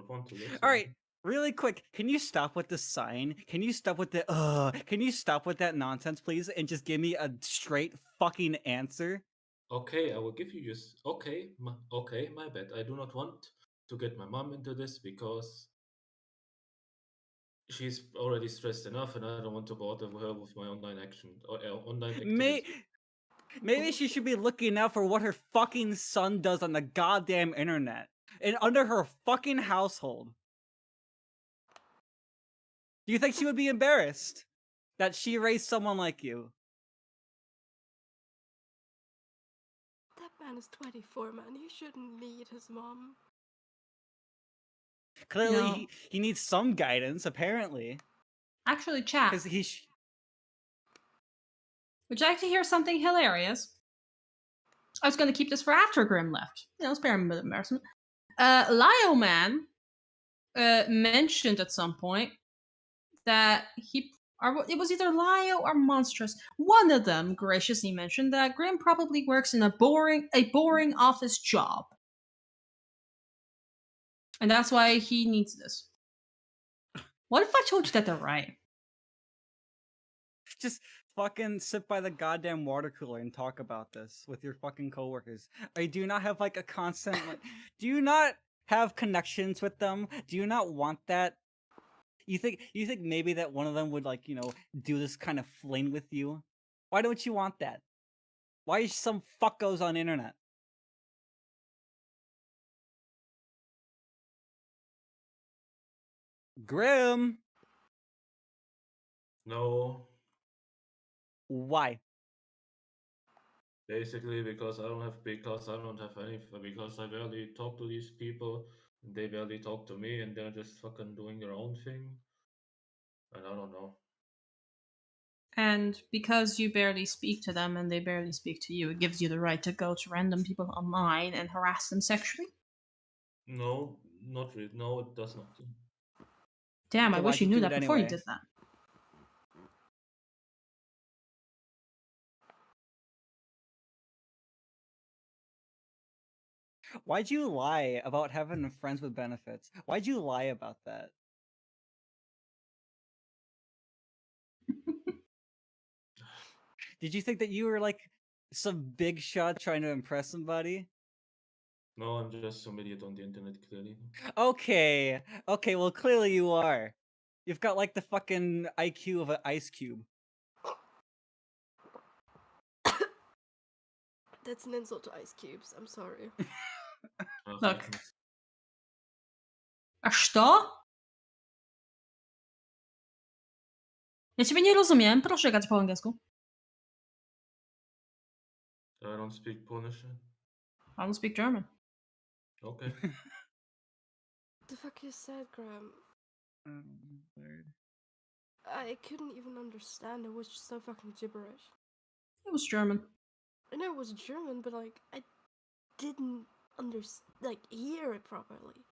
Speaker 3: want to. Yes.
Speaker 10: All right, really quick. Can you stop with the sign? Can you stop with the Can you stop with that nonsense, please, and just give me a straight fucking answer?
Speaker 3: Okay, I will give you just. Okay, my bad. I do not want to get my mom into this because she's already stressed enough, and I don't want to bother her with my online action or online activity.
Speaker 10: Maybe she should be looking out for what her fucking son does on the goddamn internet and under her fucking household. Do you think she would be embarrassed that she raised someone like you?
Speaker 6: That man is 24, man. He shouldn't need his mom.
Speaker 10: Clearly, he needs some guidance, apparently.
Speaker 1: Actually, chat.
Speaker 10: Because
Speaker 1: would you like to hear something hilarious? I was going to keep this for after Grim left. Spare him a bit of embarrassment. Lio Man mentioned at some point that it was either Lio or Monstress. One of them graciously mentioned that Grim probably works in a boring office job. And that's why he needs this. What if I told you that they're right?
Speaker 10: Just fucking sit by the goddamn water cooler and talk about this with your fucking coworkers. Do you not have like a constant do you not have connections with them? Do you not want that? You think maybe that one of them would do this kind of fling with you? Why don't you want that? Why is some fuckos on internet? Grim.
Speaker 3: No.
Speaker 10: Why?
Speaker 3: Basically, because I don't have any. Because I barely talk to these people, and they barely talk to me, and they're just fucking doing their own thing. And I don't know.
Speaker 1: And because you barely speak to them and they barely speak to you, it gives you the right to go to random people online and harass them sexually?
Speaker 3: No, not really. No, it does not.
Speaker 1: Damn, I wish you knew that before you did that.
Speaker 10: Why'd you lie about having friends with benefits? Why'd you lie about that? Did you think that you were like some big shot trying to impress somebody?
Speaker 3: No, I'm just some idiot on the internet, clearly.
Speaker 10: Okay, well clearly you are. You've got like the fucking IQ of an ice cube.
Speaker 6: That's an insult to ice cubes. I'm sorry.
Speaker 1: Look. A što? Ja ciebie nie rozumiem, proszę gadać po angielsku.
Speaker 3: I don't speak Polish.
Speaker 1: I don't speak German.
Speaker 3: Okay.
Speaker 6: The fuck you said, Graham?
Speaker 10: Weird.
Speaker 6: I couldn't even understand. It was just so fucking gibberish.
Speaker 1: It was German.
Speaker 6: I know it was German, but like I didn't hear it properly.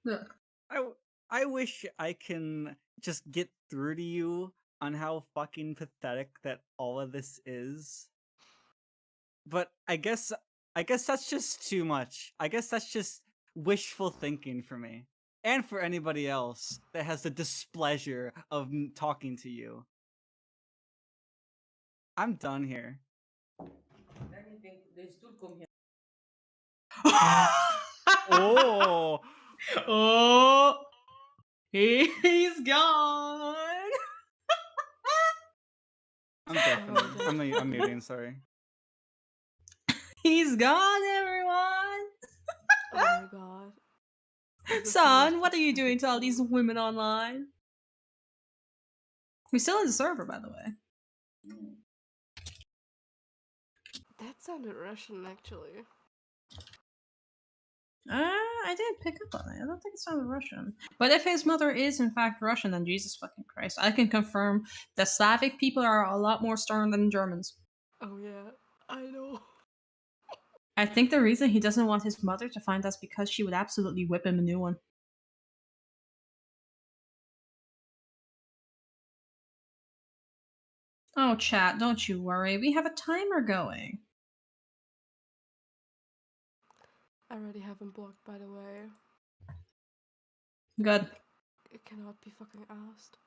Speaker 1: Look.
Speaker 10: I wish I can just get through to you on how fucking pathetic that all of this is. But I guess that's just too much. I guess that's just wishful thinking for me. And for anybody else that has the displeasure of talking to you. I'm done here. Oh!
Speaker 1: Oh! He's gone!
Speaker 10: I'm definitely. I'm muting, sorry.
Speaker 1: He's gone, everyone!
Speaker 6: Oh my god.
Speaker 1: Son, what are you doing to all these women online? We're still in the server, by the way.
Speaker 6: That sounded Russian, actually.
Speaker 1: I didn't pick up on it. I don't think it sounded Russian. But if his mother is in fact Russian, then Jesus fucking Christ. I can confirm that Slavic people are a lot more stern than Germans.
Speaker 6: Oh yeah, I know.
Speaker 1: I think the reason he doesn't want his mother to find us because she would absolutely whip him a new one. Oh, chat, don't you worry. We have a timer going.
Speaker 6: I already have him blocked, by the way.
Speaker 1: Good.
Speaker 6: It cannot be fucking asked.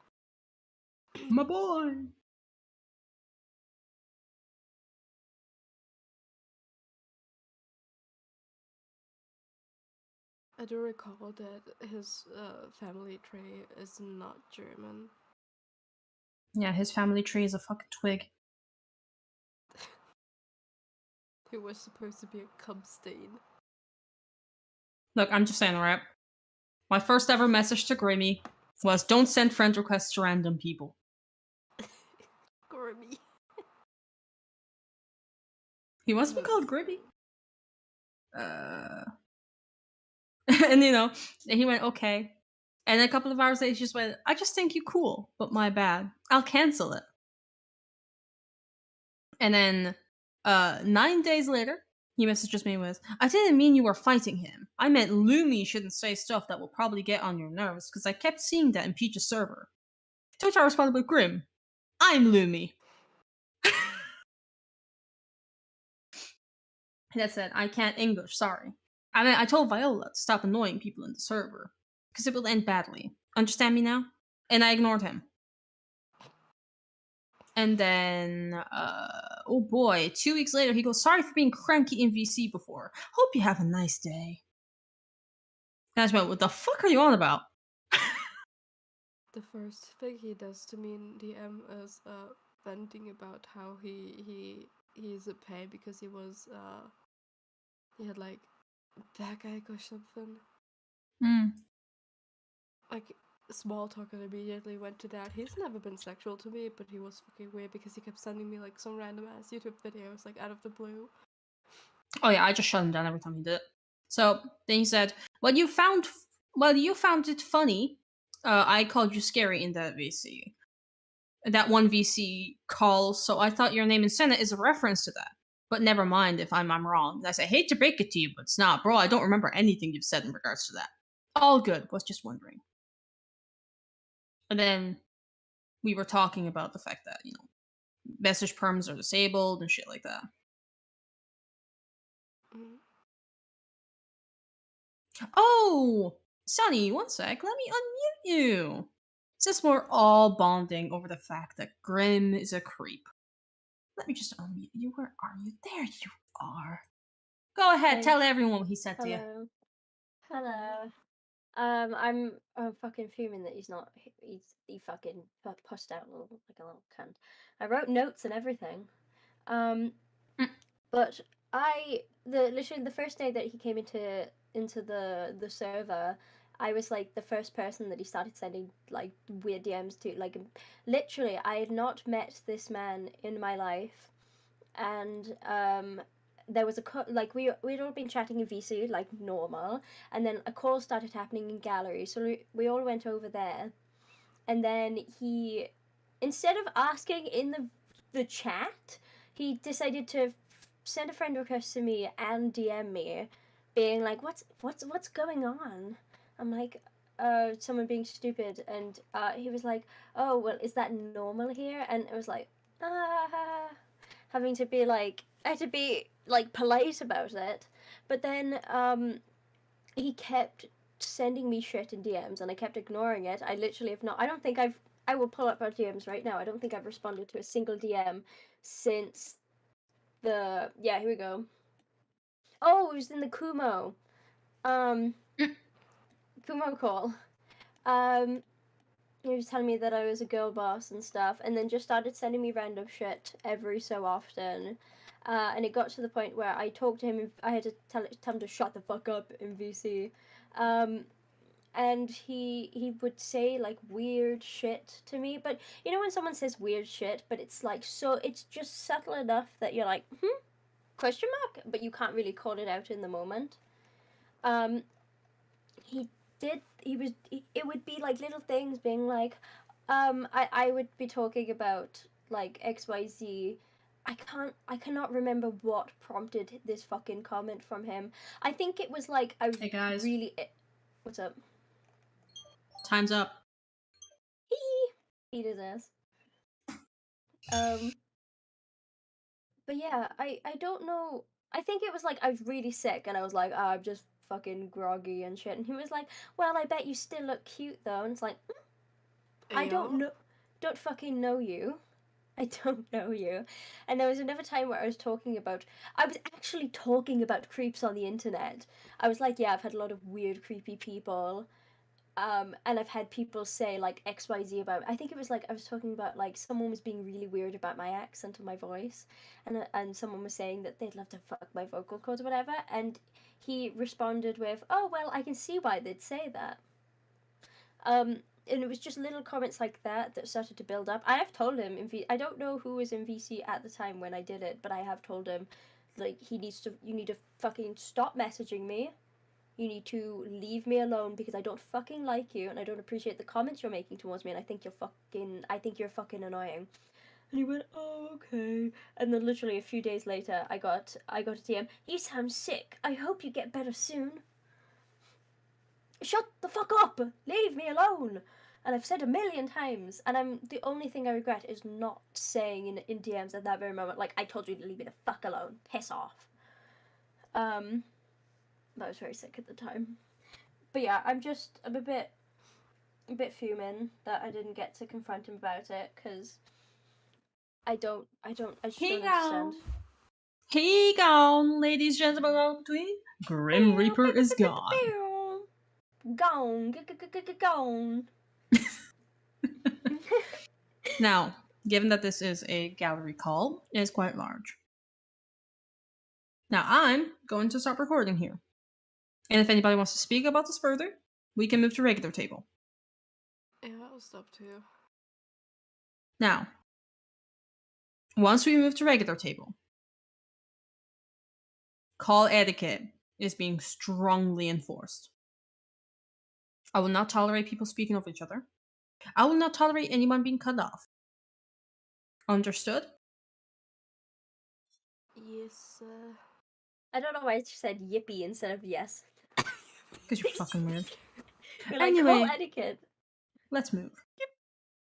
Speaker 1: My boy!
Speaker 6: I do recall that his family tree is not German.
Speaker 1: Yeah, his family tree is a fucking twig.
Speaker 6: He was supposed to be a cum stain.
Speaker 1: Look, I'm just saying, right? My first ever message to Grimmy was, don't send friend requests to random people.
Speaker 6: Grimmy.
Speaker 1: He wants to be called Grimmy. And you know, he went, okay. And a couple of hours later, he just went, I just think you cool, but my bad. I'll cancel it. And then 9 days later, he messages me with, I didn't mean you were fighting him. I meant Lumi shouldn't say stuff that will probably get on your nerves, because I kept seeing that in Peach's server. To which I responded with, Grim, I'm Lumi. That said, I can't English, sorry. I mean, I told Viola to stop annoying people in the server, because it will end badly. Understand me now? And I ignored him. And then, oh boy, 2 weeks later, he goes, sorry for being cranky in VC before. Hope you have a nice day. That's what the fuck are you on about?
Speaker 6: The first thing he does to me in DM is venting about how he's a pain because he had like back ache or something. Like small talk and immediately went to that. He's never been sexual to me, but he was fucking weird because he kept sending me like some random ass YouTube videos like out of the blue.
Speaker 1: Oh yeah, I just shut him down every time he did it. So then he said, well, you found it funny. I called you scary in that VC. That one VC call, so I thought your name in Senate is a reference to that. But never mind if I'm wrong. And I say, I hate to break it to you, but it's not. Bro, I don't remember anything you've said in regards to that. All good, was just wondering. And then we were talking about the fact that, you know, message perms are disabled and shit like that. Oh, Sonny, one sec. Let me unmute you. Since we're all bonding over the fact that Grim is a creep. Let me just unmute you. Where are you? There you are. Go ahead,
Speaker 12: Hey.
Speaker 1: tell everyone what he said to you.
Speaker 12: Hello. Hello. I'm fucking fuming that he fucking pushed out like a little cunt. I wrote notes and everything. But literally the first day that he came into the server, I was like the first person that he started sending like weird DMs to. Like literally, I had not met this man in my life, and there was we'd all been chatting in VC like normal, and then a call started happening in gallery, so we all went over there, and then he, instead of asking in the chat, he decided to send a friend request to me and DM me, being like, what's going on? I'm like, someone being stupid, and he was like, oh well, is that normal here? And it was like, having to be like, I had to be like polite about it, but then he kept sending me shit in DMs, and I kept ignoring it. I literally have not. I will pull up our DMs right now. I don't think I've responded to a single DM since the. Yeah, here we go. Oh, it was in the Kumo. Kumo call. He was telling me that I was a girl boss and stuff, and then just started sending me random shit every so often. And it got to the point where I talked to him. I had to tell him to shut the fuck up in VC. And he would say like weird shit to me, but you know when someone says weird shit, but it's like, so it's just subtle enough that you're like, question mark, but you can't really call it out in the moment. It would be like little things being like, I would be talking about like XYZ. I cannot remember what prompted this fucking comment from him. I think it was like, I was
Speaker 1: Hey guys.
Speaker 12: really. What's up?
Speaker 1: Time's up.
Speaker 12: Eat his ass. But yeah, I don't know. I think it was like I was really sick, and I was like, I'm just fucking groggy and shit. And he was like, well, I bet you still look cute though. And it's like, I don't fucking know you. I don't know you. And there was another time where I was actually talking about creeps on the internet. I was like, yeah, I've had a lot of weird, creepy people. And I've had people say like XYZ about. I think it was like I was talking about like someone was being really weird about my accent or my voice, and someone was saying that they'd love to fuck my vocal cords or whatever, and he responded with, "Oh well, I can see why they'd say that." And it was just little comments like that that started to build up. I have told him I don't know who was in VC at the time when I did it, but I have told him, like, you need to fucking stop messaging me. You need to leave me alone because I don't fucking like you and I don't appreciate the comments you're making towards me, and I think you're fucking annoying. And he went, oh, okay. And then literally a few days later, I got a DM. You sound sick. I hope you get better soon. Shut the fuck up. Leave me alone. And I've said a million times, and the only thing I regret is not saying in DMs at that very moment, like, I told you to leave me the fuck alone. Piss off. But I was very sick at the time. But yeah, I'm a bit fuming that I didn't get to confront him about it, because I just don't understand.
Speaker 1: He gone, ladies and gentlemen. Grim Reaper is gone.
Speaker 12: Gone.
Speaker 1: Now, given that this is a gallery call, it is quite large. Now, I'm going to stop recording here. And if anybody wants to speak about this further, we can move to regular table.
Speaker 6: Yeah, I'll stop too.
Speaker 1: Now, once we move to regular table, call etiquette is being strongly enforced. I will not tolerate people speaking over each other. I will not tolerate anyone being cut off. Understood?
Speaker 6: Yes,
Speaker 12: I don't know why I said yippee instead of yes.
Speaker 1: Because you're fucking weird.
Speaker 12: You're like,
Speaker 1: Anyway,
Speaker 12: call etiquette.
Speaker 1: let's move.